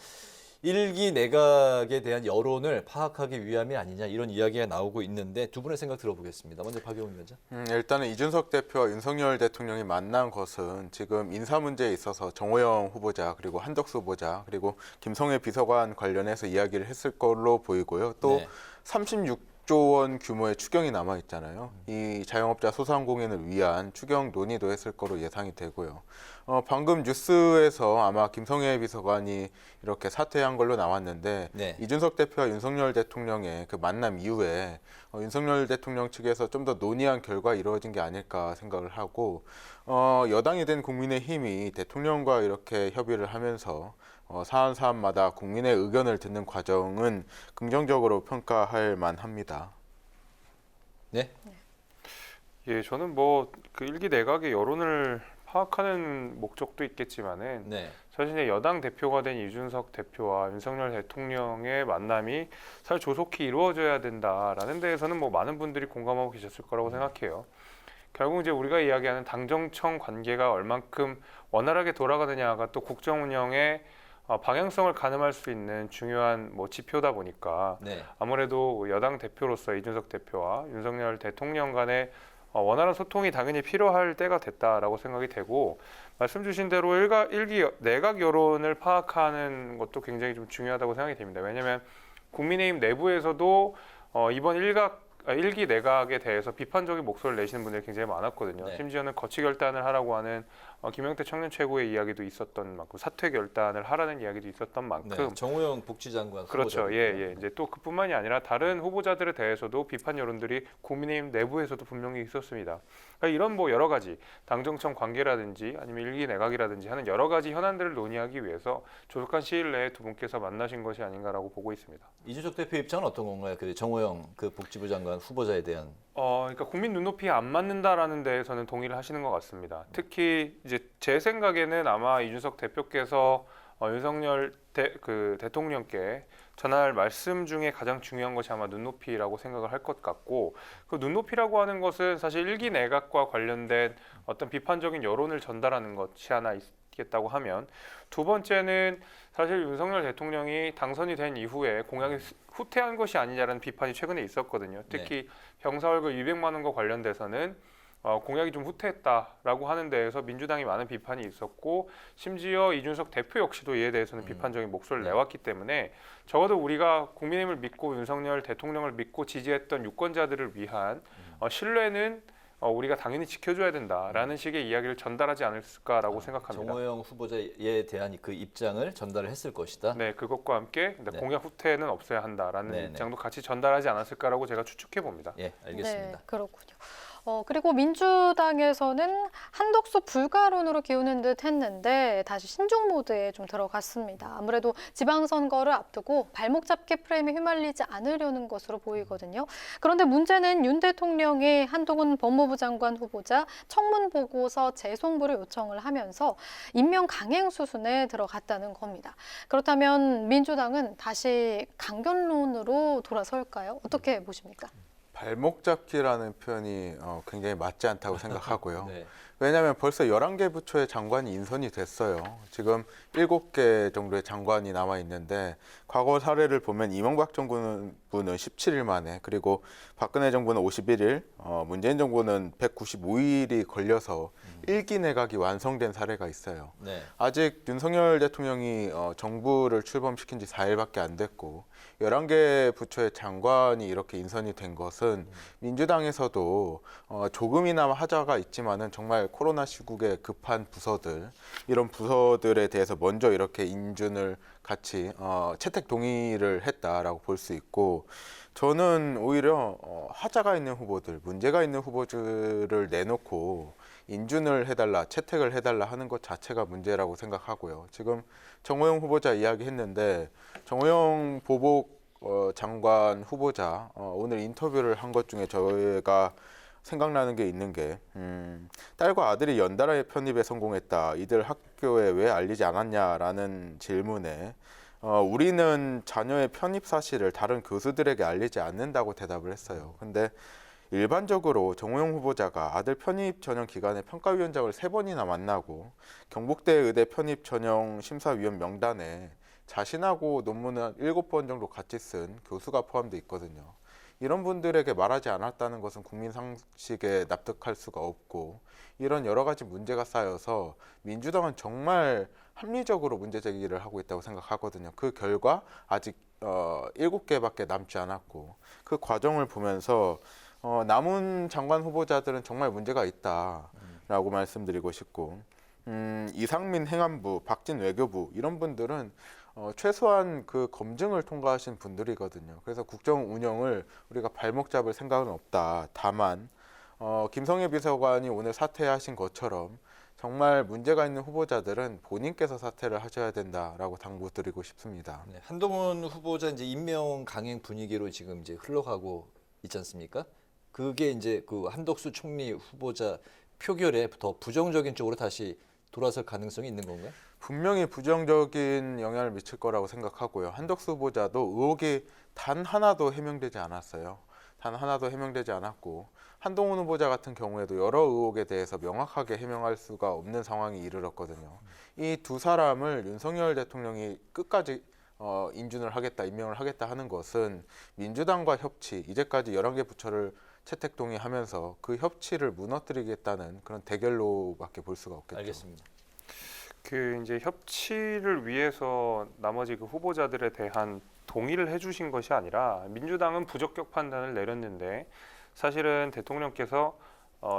1기 내각에 대한 여론을 파악하기 위함이 아니냐, 이런 이야기가 나오고 있는데, 두 분의 생각 들어보겠습니다. 먼저 박용훈 위원장. 일단은 이준석 대표와 윤석열 대통령이 만난 것은 지금 인사 문제에 있어서 정호영 후보자, 그리고 한덕수 후보자, 그리고 김성애 비서관 관련해서 이야기를 했을 걸로 보이고요. 또 36조 원 규모의 추경이 남아 있잖아요. 이 자영업자 소상공인을 위한 추경 논의도 했을 거로 예상이 되고요. 방금 뉴스에서 아마 김성애 비서관이 이렇게 사퇴한 걸로 나왔는데, 이준석 대표와 윤석열 대통령의 그 만남 이후에 윤석열 대통령 측에서 좀 더 논의한 결과 이루어진 게 아닐까 생각을 하고, 여당이 된 국민의힘이 대통령과 이렇게 협의를 하면서 사안마다 국민의 의견을 듣는 과정은 긍정적으로 평가할 만합니다. 네. 예, 저는 그 1기 내각의 여론을 파악하는 목적도 있겠지만은 사실 이제 여당 대표가 된 이준석 대표와 윤석열 대통령의 만남이 사실 조속히 이루어져야 된다라는 데에서는 많은 분들이 공감하고 계셨을 거라고 생각해요. 결국 이제 우리가 이야기하는 당정청 관계가 얼만큼 원활하게 돌아가느냐가 또 국정 운영의 방향성을 가늠할 수 있는 중요한 지표다 보니까 아무래도 여당 대표로서 이준석 대표와 윤석열 대통령 간의 원활한 소통이 당연히 필요할 때가 됐다라고 생각이 되고, 말씀 주신 대로 1기 내각 여론을 파악하는 것도 굉장히 좀 중요하다고 생각이 됩니다. 왜냐하면 국민의힘 내부에서도 이번 1기 내각에 대해서 비판적인 목소리를 내시는 분들이 굉장히 많았거든요. 심지어는 거취 결단을 하라고 하는 김영태 청년 최고의 이야기도 있었던 만큼, 사퇴 결단을 하라는 이야기도 있었던 만큼, 정호영 복지장관 그렇죠. 이제 또 그뿐만이 아니라 다른 후보자들에 대해서도 비판 여론들이 국민의힘 내부에서도 분명히 있었습니다. 그러니까 이런 여러 가지 당정청 관계라든지 아니면 1기 내각이라든지 하는 여러 가지 현안들을 논의하기 위해서 조속한 시일 내에 두 분께서 만나신 것이 아닌가라고 보고 있습니다. 이준석 대표 입장은 어떤 건가요? 정호영 복지부 장관 후보자에 대한. 그러니까 국민 눈높이에 안 맞는다라는 데에서는 동의를 하시는 것 같습니다. 특히 이제 제 생각에는 아마 이준석 대표께서 윤석열 대통령께 전할 말씀 중에 가장 중요한 것이 아마 눈높이라고 생각을 할 것 같고, 그 눈높이라고 하는 것은 사실 1기 내각과 관련된 어떤 비판적인 여론을 전달하는 것이 하나 있겠다고 하면, 두 번째는 사실 윤석열 대통령이 당선이 된 이후에 공약이 후퇴한 것이 아니냐라는 비판이 최근에 있었거든요. 특히 병사 월급 200만 원과 관련돼서는 공약이 좀 후퇴했다라고 하는 데에서 민주당이 많은 비판이 있었고, 심지어 이준석 대표 역시도 이에 대해서는 비판적인 목소리를 내왔기 때문에, 적어도 우리가 국민의힘을 믿고 윤석열 대통령을 믿고 지지했던 유권자들을 위한 신뢰는 우리가 당연히 지켜줘야 된다라는 식의 이야기를 전달하지 않을까라고 생각합니다. 정호영 후보자에 대한 그 입장을 전달을 했을 것이다. 네, 그것과 함께 공약 후퇴는 없어야 한다라는 입장도 같이 전달하지 않았을까라고 제가 추측해 봅니다. 예, 알겠습니다. 네, 그렇군요. 그리고 민주당에서는 한덕수 불가론으로 기우는 듯 했는데 다시 신중 모드에 좀 들어갔습니다. 아무래도 지방선거를 앞두고 발목 잡기 프레임에 휘말리지 않으려는 것으로 보이거든요. 그런데 문제는 윤 대통령이 한동훈 법무부 장관 후보자 청문 보고서 재송부를 요청을 하면서 임명 강행 수순에 들어갔다는 겁니다. 그렇다면 민주당은 다시 강경론으로 돌아설까요? 어떻게 보십니까? 발목 잡기라는 표현이 굉장히 맞지 않다고 생각하고요. 왜냐하면 벌써 11개 부처의 장관이 인선이 됐어요. 지금 7개 정도의 장관이 남아 있는데, 과거 사례를 보면 이명박 정부는 17일 만에, 그리고 박근혜 정부는 51일, 문재인 정부는 195일이 걸려서 1기 내각이 완성된 사례가 있어요. 아직 윤석열 대통령이 정부를 출범시킨 지 4일밖에 안 됐고 11개 부처의 장관이 이렇게 인선이 된 것은 민주당에서도 조금이나마 하자가 있지만은 정말 코로나 시국에 급한 부서들, 이런 부서들에 대해서 먼저 이렇게 인준을 같이 채택 동의를 했다라고 볼 수 있고, 저는 오히려 하자가 있는 후보들, 문제가 있는 후보들을 내놓고 인준을 해달라, 채택을 해달라 하는 것 자체가 문제라고 생각하고요. 지금 정호영 후보자 이야기했는데, 정호영 보복 장관 후보자 오늘 인터뷰를 한 것 중에 저희가 생각나는 게 있는 게 딸과 아들이 연달아 편입에 성공했다. 이들 학교에 왜 알리지 않았냐라는 질문에 우리는 자녀의 편입 사실을 다른 교수들에게 알리지 않는다고 대답을 했어요. 근데 일반적으로 정호영 후보자가 아들 편입 전형 기간에 평가위원장을 3번이나 만나고 경북대 의대 편입 전형 심사위원 명단에 자신하고 논문을 7번 정도 같이 쓴 교수가 포함되어 있거든요. 이런 분들에게 말하지 않았다는 것은 국민 상식에 납득할 수가 없고 이런 여러 가지 문제가 쌓여서 민주당은 정말 합리적으로 문제 제기를 하고 있다고 생각하거든요. 그 결과 아직 7개밖에 남지 않았고 그 과정을 보면서 남은 장관 후보자들은 정말 문제가 있다라고 말씀드리고 싶고 이상민 행안부, 박진 외교부 이런 분들은 최소한 그 검증을 통과하신 분들이거든요. 그래서 국정 운영을 우리가 발목 잡을 생각은 없다. 다만 김성애 비서관이 오늘 사퇴하신 것처럼 정말 문제가 있는 후보자들은 본인께서 사퇴를 하셔야 된다라고 당부드리고 싶습니다. 네, 한동훈 후보자 이제 임명 강행 분위기로 지금 이제 흘러가고 있지 않습니까? 그게 이제 그 한덕수 총리 후보자 표결에 더 부정적인 쪽으로 다시 돌아설 가능성이 있는 건가요? 분명히 부정적인 영향을 미칠 거라고 생각하고요. 한덕수 후보자도 의혹이 단 하나도 해명되지 않았어요. 단 하나도 해명되지 않았고 한동훈 후보자 같은 경우에도 여러 의혹에 대해서 명확하게 해명할 수가 없는 상황이 이르렀거든요. 이 두 사람을 윤석열 대통령이 끝까지 인준을 하겠다, 임명을 하겠다 하는 것은 민주당과 협치, 이제까지 11개 부처를 채택 동의하면서 그 협치를 무너뜨리겠다는 그런 대결로밖에 볼 수가 없겠죠. 알겠습니다. 그 이제 협치를 위해서 나머지 그 후보자들에 대한 동의를 해주신 것이 아니라 민주당은 부적격 판단을 내렸는데 사실은 대통령께서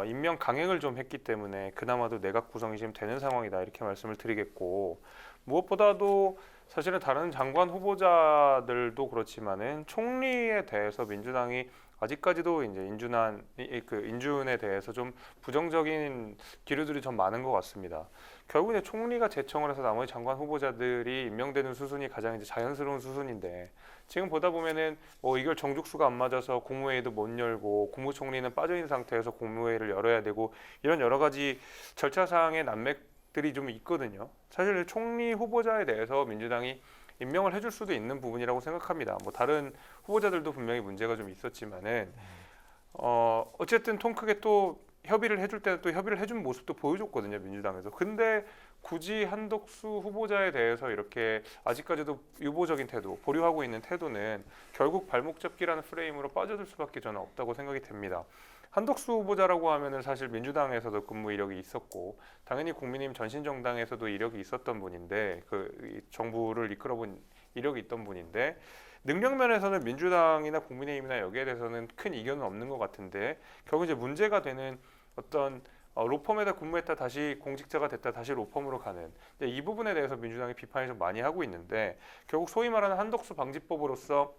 임명 강행을 좀 했기 때문에 그나마도 내각 구성이 지금 되는 상황이다 이렇게 말씀을 드리겠고 무엇보다도 사실은 다른 장관 후보자들도 그렇지만은 총리에 대해서 민주당이 아직까지도 이제 인준에 대해서 좀 부정적인 기류들이 좀 많은 것 같습니다. 결국 이제 총리가 제청을 해서 나머지 장관 후보자들이 임명되는 수순이 가장 이제 자연스러운 수순인데 지금 보다 보면은 이걸 정족수가 안 맞아서 국무회의도 못 열고 국무총리는 빠져 있는 상태에서 국무회의를 열어야 되고 이런 여러 가지 절차 사항의 난맥들이 좀 있거든요. 사실 총리 후보자에 대해서 민주당이 임명을 해줄 수도 있는 부분이라고 생각합니다. 다른 후보자들도 분명히 문제가 좀 있었지만은 어쨌든 통 크게 또 협의를 해줄 때는 또 협의를 해준 모습도 보여줬거든요, 민주당에서. 근데 굳이 한덕수 후보자에 대해서 이렇게 아직까지도 유보적인 태도, 보류하고 있는 태도는 결국 발목 잡기라는 프레임으로 빠져들 수밖에 저는 없다고 생각이 됩니다. 한덕수 후보자라고 하면은 사실 민주당에서도 근무 이력이 있었고 당연히 국민의힘 전신정당에서도 이력이 있었던 분인데 그 정부를 이끌어본 이력이 있던 분인데 능력 면에서는 민주당이나 국민의힘이나 여기에 대해서는 큰 이견은 없는 것 같은데 결국 이제 문제가 되는 어떤 로펌에다 근무했다 다시 공직자가 됐다 다시 로펌으로 가는 이 부분에 대해서 민주당이 비판을 좀 많이 하고 있는데 결국 소위 말하는 한덕수 방지법으로서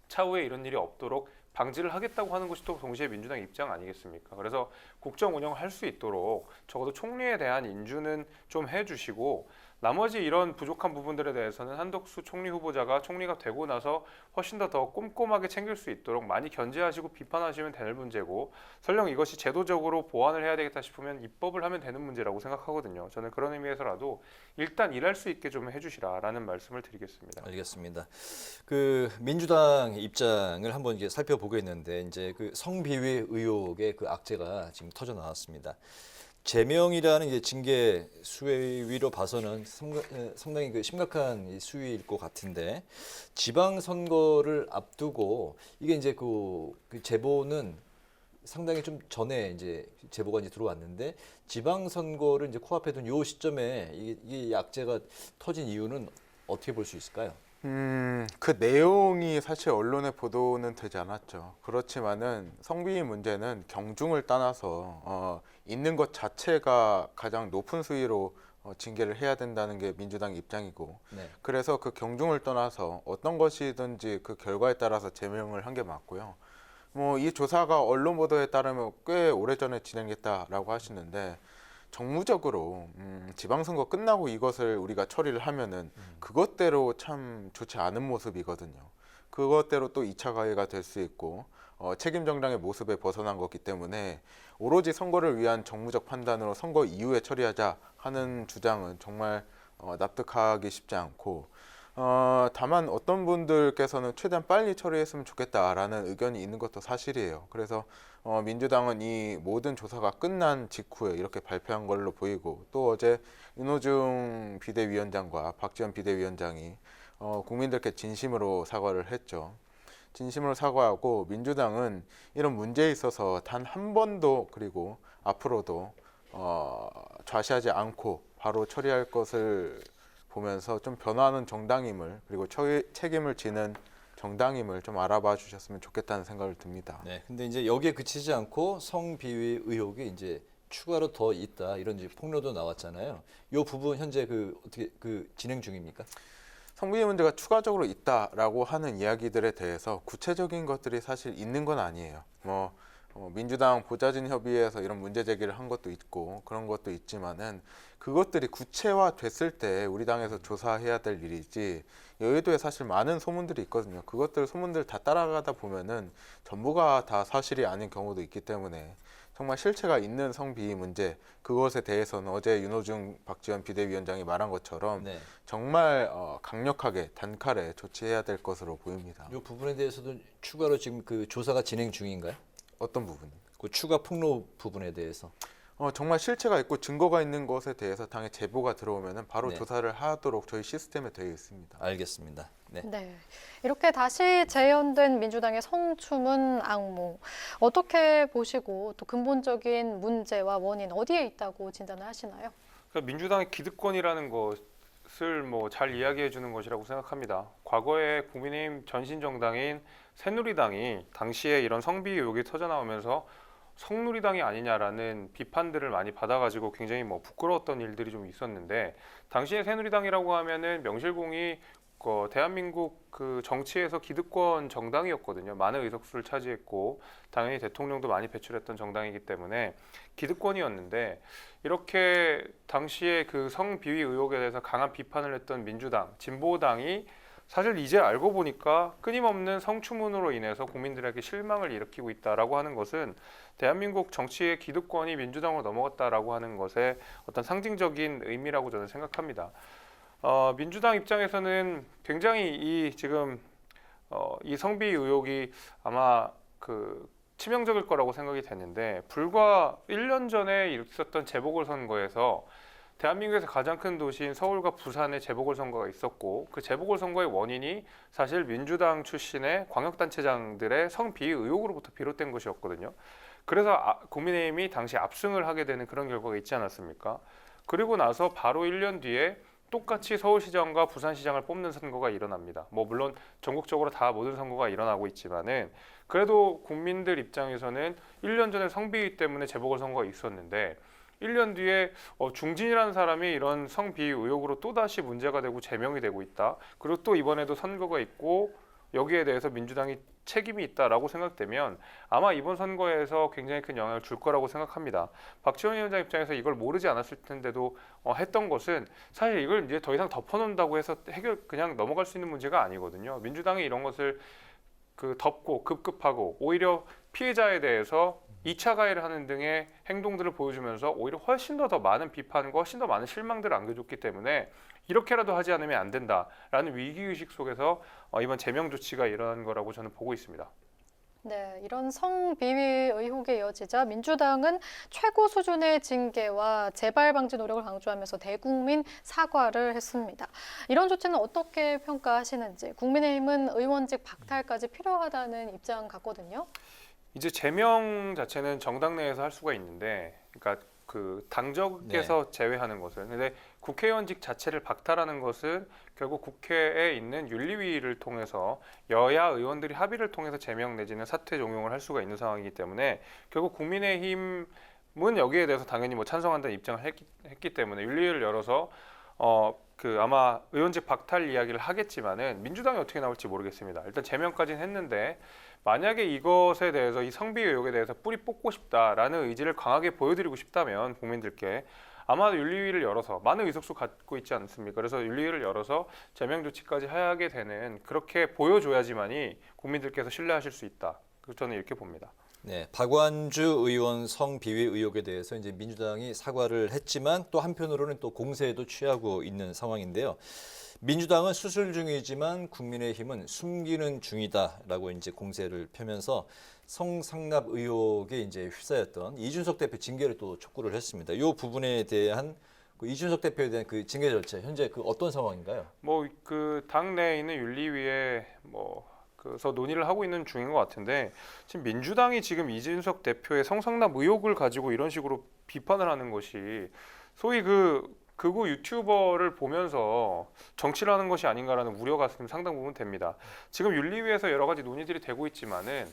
차후에 이런 일이 없도록 방지를 하겠다고 하는 것이 또 동시에 민주당 입장 아니겠습니까? 그래서 국정 운영을 할 수 있도록 적어도 총리에 대한 인준은 좀 해주시고 나머지 이런 부족한 부분들에 대해서는 한덕수 총리 후보자가 총리가 되고 나서 훨씬 더 꼼꼼하게 챙길 수 있도록 많이 견제하시고 비판하시면 되는 문제고 설령 이것이 제도적으로 보완을 해야 되겠다 싶으면 입법을 하면 되는 문제라고 생각하거든요. 저는 그런 의미에서라도 일단 일할 수 있게 좀 해주시라라는 말씀을 드리겠습니다. 알겠습니다. 그 민주당 입장을 한번 이제 살펴보겠는데 이제 그 성비위 의혹의 그 악재가 지금 터져 나왔습니다. 제명이라는 이제 징계 수위로 봐서는 상당히 그 심각한 수위일 것 같은데 지방 선거를 앞두고 이게 이제 그 제보는 상당히 좀 전에 이제 제보가 이제 들어왔는데 지방 선거를 이제 코앞에 둔 요 시점에 이게 악재가 터진 이유는 어떻게 볼 수 있을까요? 그 내용이 사실 언론에 보도는 되지 않았죠. 그렇지만은 성비위 문제는 경중을 떠나서 있는 것 자체가 가장 높은 수위로 징계를 해야 된다는 게 민주당 입장이고 네. 그래서 그 경중을 떠나서 어떤 것이든지 그 결과에 따라서 제명을 한 게 맞고요. 이 조사가 언론 보도에 따르면 꽤 오래전에 진행했다라고 하시는데 정무적으로 지방선거 끝나고 이것을 우리가 처리를 하면은 그것대로 참 좋지 않은 모습이거든요. 그것대로 또 2차 가해가 될 수 있고 책임 정당의 모습에 벗어난 거기 때문에 오로지 선거를 위한 정무적 판단으로 선거 이후에 처리하자 하는 주장은 정말 납득하기 쉽지 않고 다만 어떤 분들께서는 최대한 빨리 처리했으면 좋겠다라는 의견이 있는 것도 사실이에요. 그래서 민주당은 이 모든 조사가 끝난 직후에 이렇게 발표한 걸로 보이고 또 어제 윤호중 비대위원장과 박지원 비대위원장이 국민들께 진심으로 사과를 했죠. 진심으로 사과하고 민주당은 이런 문제에 있어서 단 한 번도 그리고 앞으로도 좌시하지 않고 바로 처리할 것을 보면서 좀 변화하는 정당임을 그리고 책임을 지는 정당임을 좀 알아봐 주셨으면 좋겠다는 생각을 듭니다. 네, 근데 이제 여기에 그치지 않고 성비위 의혹이 이제 추가로 더 있다 이런 이제 폭로도 나왔잖아요. 이 부분 현재 어떻게 진행 중입니까? 성비위 문제가 추가적으로 있다라고 하는 이야기들에 대해서 구체적인 것들이 사실 있는 건 아니에요. 민주당 보좌진 협의회에서 이런 문제 제기를 한 것도 있고 그런 것도 있지만은 그것들이 구체화됐을 때 우리 당에서 조사해야 될 일이지 여의도에 사실 많은 소문들이 있거든요. 소문들 다 따라가다 보면은 전부가 다 사실이 아닌 경우도 있기 때문에 정말 실체가 있는 성비위 문제 그것에 대해서는 어제 윤호중 박지원 비대위원장이 말한 것처럼 정말 강력하게 단칼에 조치해야 될 것으로 보입니다. 이 부분에 대해서도 추가로 지금 조사가 진행 중인가요? 어떤 부분? 그 추가 폭로 부분에 대해서. 정말 실체가 있고 증거가 있는 것에 대해서 당에 제보가 들어오면 바로 조사를 하도록 저희 시스템에 되어 있습니다. 알겠습니다. 네. 이렇게 다시 재현된 민주당의 성추문 악몽 어떻게 보시고 또 근본적인 문제와 원인 어디에 있다고 진단을 하시나요? 그러니까 민주당의 기득권이라는 것을 잘 이야기해 주는 것이라고 생각합니다. 과거에 국민의힘 전신 정당인 새누리당이 당시에 이런 성비위 의혹이 터져 나오면서 성누리당이 아니냐라는 비판들을 많이 받아가지고 굉장히 부끄러웠던 일들이 좀 있었는데 당시에 새누리당이라고 하면은 명실공히 대한민국 정치에서 기득권 정당이었거든요. 많은 의석수를 차지했고 당연히 대통령도 많이 배출했던 정당이기 때문에 기득권이었는데 이렇게 당시에 성비위 의혹에 대해서 강한 비판을 했던 민주당, 진보당이 사실 이제 알고 보니까 끊임없는 성추문으로 인해서 국민들에게 실망을 일으키고 있다라고 하는 것은 대한민국 정치의 기득권이 민주당으로 넘어갔다라고 하는 것의 어떤 상징적인 의미라고 저는 생각합니다. 민주당 입장에서는 굉장히 지금 이 성비위 의혹이 아마 치명적일 거라고 생각이 되는데 불과 1년 전에 있었던 재보궐선거에서 대한민국에서 가장 큰 도시인 서울과 부산의 재보궐선거가 있었고 그 재보궐선거의 원인이 사실 민주당 출신의 광역단체장들의 성비위 의혹으로부터 비롯된 것이었거든요. 그래서 국민의힘이 당시 압승을 하게 되는 그런 결과가 있지 않았습니까? 그리고 나서 바로 1년 뒤에 똑같이 서울시장과 부산시장을 뽑는 선거가 일어납니다. 물론 전국적으로 다 모든 선거가 일어나고 있지만은 그래도 국민들 입장에서는 1년 전에 성비위 때문에 재보궐선거가 있었는데 1년 뒤에 중진이라는 사람이 이런 성비위 의혹으로 또다시 문제가 되고 제명이 되고 있다. 그리고 또 이번에도 선거가 있고 여기에 대해서 민주당이 책임이 있다라고 생각되면 아마 이번 선거에서 굉장히 큰 영향을 줄 거라고 생각합니다. 박지원 위원장 입장에서 이걸 모르지 않았을 텐데도 했던 것은 사실 이걸 이제 더 이상 덮어놓는다고 해서 그냥 넘어갈 수 있는 문제가 아니거든요. 민주당이 이런 것을 덮고 급급하고 오히려 피해자에 대해서 2차 가해를 하는 등의 행동들을 보여주면서 오히려 훨씬 더 많은 비판과 훨씬 더 많은 실망들을 안겨줬기 때문에 이렇게라도 하지 않으면 안 된다라는 위기의식 속에서 이번 제명 조치가 일어난 거라고 저는 보고 있습니다. 네, 이런 성비위 의혹에 이어지자 민주당은 최고 수준의 징계와 재발 방지 노력을 강조하면서 대국민 사과를 했습니다. 이런 조치는 어떻게 평가하시는지 국민의힘은 의원직 박탈까지 필요하다는 입장 같거든요. 이제 제명 자체는 정당 내에서 할 수가 있는데, 그러니까 당적에서 제외하는 것은, 근데 국회의원직 자체를 박탈하는 것은 결국 국회에 있는 윤리위를 통해서 여야 의원들이 합의를 통해서 제명 내지는 사퇴 종용을 할 수가 있는 상황이기 때문에 결국 국민의힘은 여기에 대해서 당연히 찬성한다는 입장을 했기 때문에 윤리위를 열어서 아마 의원직 박탈 이야기를 하겠지만은 민주당이 어떻게 나올지 모르겠습니다. 일단 제명까지는 했는데 만약에 이것에 대해서 이 성비위 의혹에 대해서 뿌리 뽑고 싶다라는 의지를 강하게 보여드리고 싶다면 국민들께 아마 윤리위를 열어서 많은 의석수 갖고 있지 않습니까? 그래서 윤리위를 열어서 제명 조치까지 하게 되는 그렇게 보여줘야지만이 국민들께서 신뢰하실 수 있다. 저는 이렇게 봅니다. 네, 박완주 의원 성비위 의혹에 대해서 이제 민주당이 사과를 했지만 또 한편으로는 또 공세에도 취하고 있는 상황인데요. 민주당은 수술 중이지만 국민의힘은 숨기는 중이다라고 이제 공세를 펴면서 성상납 의혹에 이제 휩싸였던 이준석 대표 징계를 또 촉구를 했습니다. 이 부분에 대한 그 이준석 대표에 대한 그 징계 절차 현재 그 어떤 상황인가요? 뭐 그 당내에 있는 윤리위에 그래서 논의를 하고 있는 중인 것 같은데 지금 민주당이 지금 이준석 대표의 성상납 의혹을 가지고 이런 식으로 비판을 하는 것이 소위 극우 유튜버를 보면서 정치를 하는 것이 아닌가라는 우려가 지금 상당 부분 됩니다. 지금 윤리위에서 여러 가지 논의들이 되고 있지만은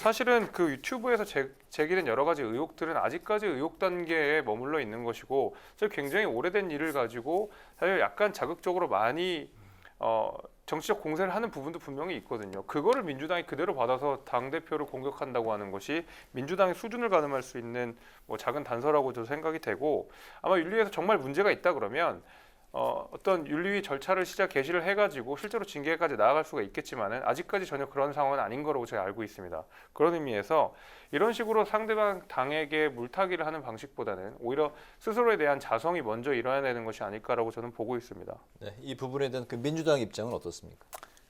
사실은 그 유튜브에서 제기된 여러 가지 의혹들은 아직까지 의혹 단계에 머물러 있는 것이고 굉장히 오래된 일을 가지고 사실 약간 자극적으로 많이 정치적 공세를 하는 부분도 분명히 있거든요. 그거를 민주당이 그대로 받아서 당대표를 공격한다고 하는 것이 민주당의 수준을 가늠할 수 있는 뭐 작은 단서라고 저도 생각이 되고 아마 윤리위에서 정말 문제가 있다 그러면 어떤 윤리위 절차를 개시를 해가지고 실제로 징계까지 나아갈 수가 있겠지만은 아직까지 전혀 그런 상황은 아닌 거라고 제가 알고 있습니다. 그런 의미에서 이런 식으로 상대방 당에게 물타기를 하는 방식보다는 오히려 스스로에 대한 자성이 먼저 일어나야 되는 것이 아닐까라고 저는 보고 있습니다. 네, 이 부분에 대한 그 민주당 입장은 어떻습니까?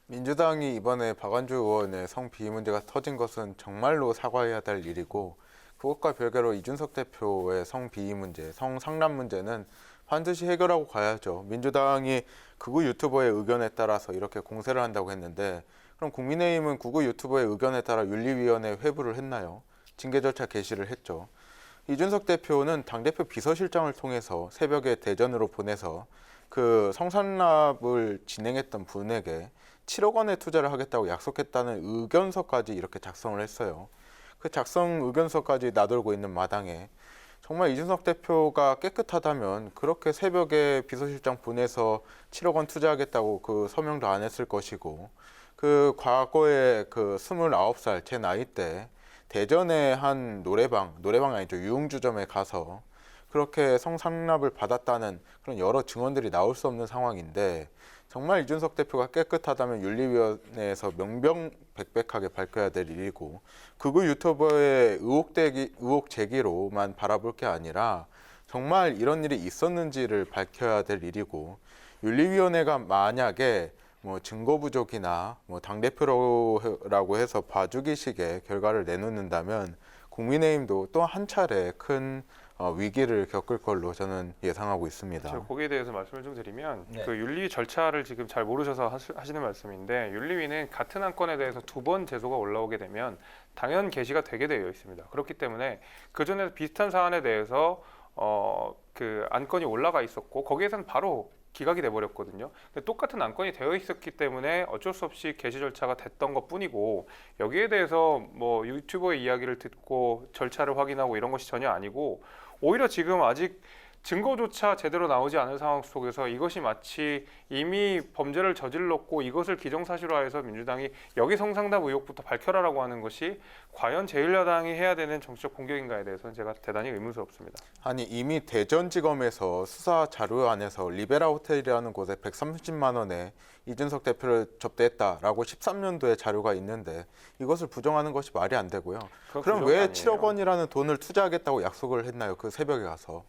민주당이 이번에 박완주 의원의 성비위 문제가 터진 것은 정말로 사과해야 될 일이고 그것과 별개로 이준석 대표의 성비위 문제, 성상납 문제는 반드시 해결하고 가야죠. 민주당이 극우 유튜버의 의견에 따라서 이렇게 공세를 한다고 했는데 그럼 국민의힘은 극우 유튜버의 의견에 따라 윤리위원회에 회부를 했나요? 징계 절차 개시를 했죠. 이준석 대표는 당대표 비서실장을 통해서 새벽에 대전으로 보내서 그 성상납을 진행했던 분에게 7억 원의 투자를 하겠다고 약속했다는 의견서까지 이렇게 작성을 했어요. 그 작성 의견서까지 나돌고 있는 마당에 정말 이준석 대표가 깨끗하다면 그렇게 새벽에 비서실장 보내서 7억 원 투자하겠다고 그 서명도 안 했을 것이고 그 과거에 그 29살 제 나이 때 대전의 한 노래방 아니죠 유흥주점에 가서 그렇게 성상납을 받았다는 그런 여러 증언들이 나올 수 없는 상황인데 정말 이준석 대표가 깨끗하다면 윤리위원회에서 명명백백하게 밝혀야 될 일이고 극우 유튜버의 의혹 제기로만 바라볼 게 아니라 정말 이런 일이 있었는지를 밝혀야 될 일이고 윤리위원회가 만약에 뭐 증거 부족이나 뭐 당대표라고 해서 봐주기식의 결과를 내놓는다면 국민의힘도 또 한 차례 큰 위기를 겪을 걸로 저는 예상하고 있습니다. 제가 거기에 대해서 말씀을 좀 드리면 네. 그 윤리위 절차를 지금 잘 모르셔서 하시는 말씀인데 윤리위는 같은 안건에 대해서 2번 제소가 올라오게 되면 당연 개시가 되게 되어 있습니다. 그렇기 때문에 그 전에 비슷한 사안에 대해서 그 안건이 올라가 있었고 거기에서는 바로 기각이 돼버렸거든요. 근데 똑같은 안건이 되어 있었기 때문에 어쩔 수 없이 개시 절차가 됐던 것뿐이고 여기에 대해서 뭐 유튜버의 이야기를 듣고 절차를 확인하고 이런 것이 전혀 아니고 오히려 지금 아직 증거조차 제대로 나오지 않은 상황 속에서 이것이 마치 이미 범죄를 저질렀고 이것을 기정사실화해서 민주당이 여기 성상납 의혹부터 밝혀라라고 하는 것이 과연 제1야당이 해야 되는 정치적 공격인가에 대해서는 제가 대단히 의문스럽습니다. 아니 이미 대전지검에서 수사 자료 안에서 리베라 호텔이라는 곳에 130만 원에 이준석 대표를 접대했다라고 13년도에 자료가 있는데 이것을 부정하는 것이 말이 안 되고요. 그럼 왜 7억 원이라는 돈을 투자하겠다고 약속을 했나요? 그 새벽에 가서.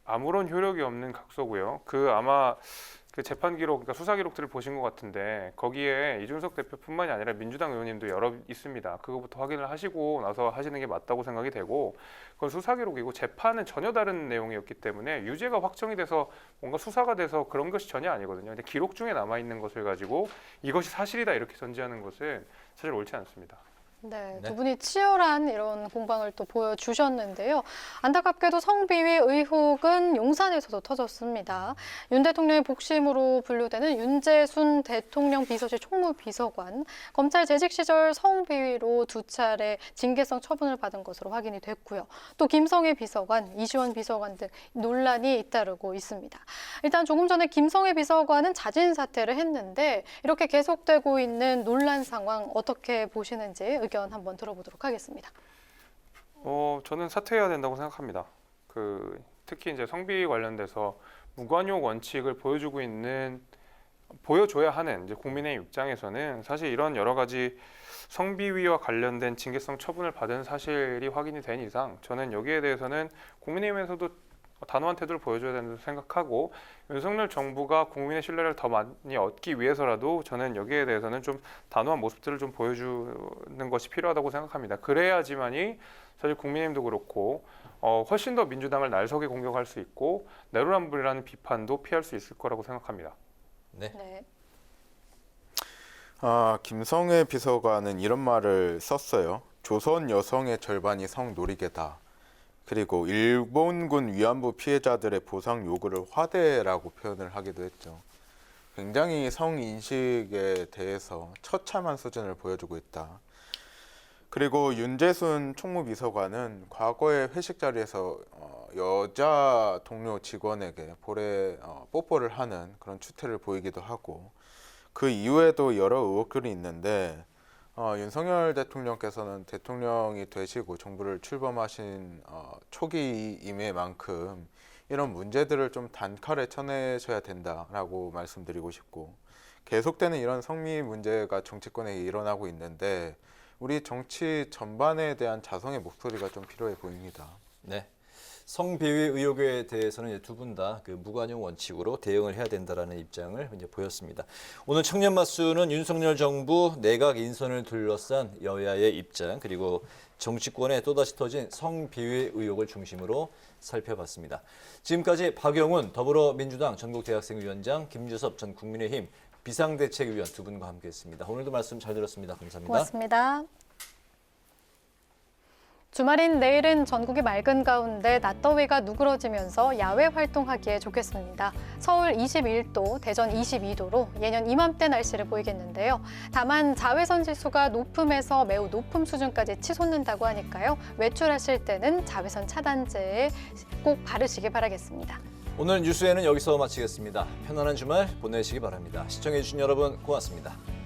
아무런 효력이 없는 각서고요. 아마 그 재판 기록, 그러니까 수사 기록들을 보신 것 같은데 거기에 이준석 대표뿐만이 아니라 민주당 의원님도 여러 있습니다. 그거부터 확인을 하시고 나서 하시는 게 맞다고 생각이 되고 그건 수사 기록이고 재판은 전혀 다른 내용이었기 때문에 유죄가 확정이 돼서 뭔가 수사가 돼서 그런 것이 전혀 아니거든요. 근데 기록 중에 남아 있는 것을 가지고 이것이 사실이다 이렇게 전제하는 것은 사실 옳지 않습니다. 네, 두 분이 치열한 이런 공방을 또 보여주셨는데요. 안타깝게도 성비위 의혹은 용산에서도 터졌습니다. 윤 대통령의 복심으로 분류되는 윤재순 대통령 비서실 총무비서관, 검찰 재직 시절 성비위로 2차례 징계성 처분을 받은 것으로 확인이 됐고요. 또 김성애 비서관, 이시원 비서관 등 논란이 잇따르고 있습니다. 일단 조금 전에 김성애 비서관은 자진 사퇴를 했는데 이렇게 계속되고 있는 논란 상황 어떻게 보시는지 의견 한번 들어보도록 하겠습니다. 저는 사퇴해야 된다고 생각합니다. 특히 이제 성비위 관련돼서 무관용 원칙을 보여주고 있는 보여줘야 하는 이제 국민의힘 입장에서는 사실 이런 여러 가지 성비위와 관련된 징계성 처분을 받은 사실이 확인이 된 이상 저는 여기에 대해서는 국민의힘에서도 단호한 태도를 보여줘야 된다고 생각하고 윤석열 정부가 국민의 신뢰를 더 많이 얻기 위해서라도 저는 여기에 대해서는 좀 단호한 모습들을 좀 보여주는 것이 필요하다고 생각합니다. 그래야지만이 사실 국민의힘도 그렇고 훨씬 더 민주당을 날석에 공격할 수 있고 내로남불이라는 비판도 피할 수 있을 거라고 생각합니다. 네. 김성애 비서관은 이런 말을 썼어요. 조선 여성의 절반이 성노리개다. 그리고 일본군 위안부 피해자들의 보상 요구를 화대라고 표현을 하기도 했죠. 굉장히 성인식에 대해서 처참한 수준을 보여주고 있다. 그리고 윤재순 총무비서관은 과거의 회식 자리에서 여자 동료 직원에게 볼에 뽀뽀를 하는 그런 추태를 보이기도 하고 그 이후에도 여러 의혹들이 있는데 윤석열 대통령께서는 대통령이 되시고 정부를 출범하신 초기임의 만큼 이런 문제들을 좀 단칼에 쳐내셔야 된다라고 말씀드리고 싶고 계속되는 이런 성미 문제가 정치권에 일어나고 있는데 우리 정치 전반에 대한 자성의 목소리가 좀 필요해 보입니다. 네. 성비위 의혹에 대해서는 두 분 다 그 무관용 원칙으로 대응을 해야 된다라는 입장을 이제 보였습니다. 오늘 청년 마수는 윤석열 정부 내각 인선을 둘러싼 여야의 입장 그리고 정치권에 또다시 터진 성비위 의혹을 중심으로 살펴봤습니다. 지금까지 박영훈 더불어민주당 전국대학생위원장, 김주섭 전 국민의힘 비상대책위원 두 분과 함께했습니다. 오늘도 말씀 잘 들었습니다. 감사합니다. 고맙습니다. 주말인 내일은 전국이 맑은 가운데 낮더위가 누그러지면서 야외 활동하기에 좋겠습니다. 서울 21도, 대전 22도로 예년 이맘때 날씨를 보이겠는데요. 다만 자외선 지수가 높음에서 매우 높음 수준까지 치솟는다고 하니까요. 외출하실 때는 자외선 차단제 꼭 바르시기 바라겠습니다. 오늘 뉴스에는 여기서 마치겠습니다. 편안한 주말 보내시기 바랍니다. 시청해주신 여러분 고맙습니다.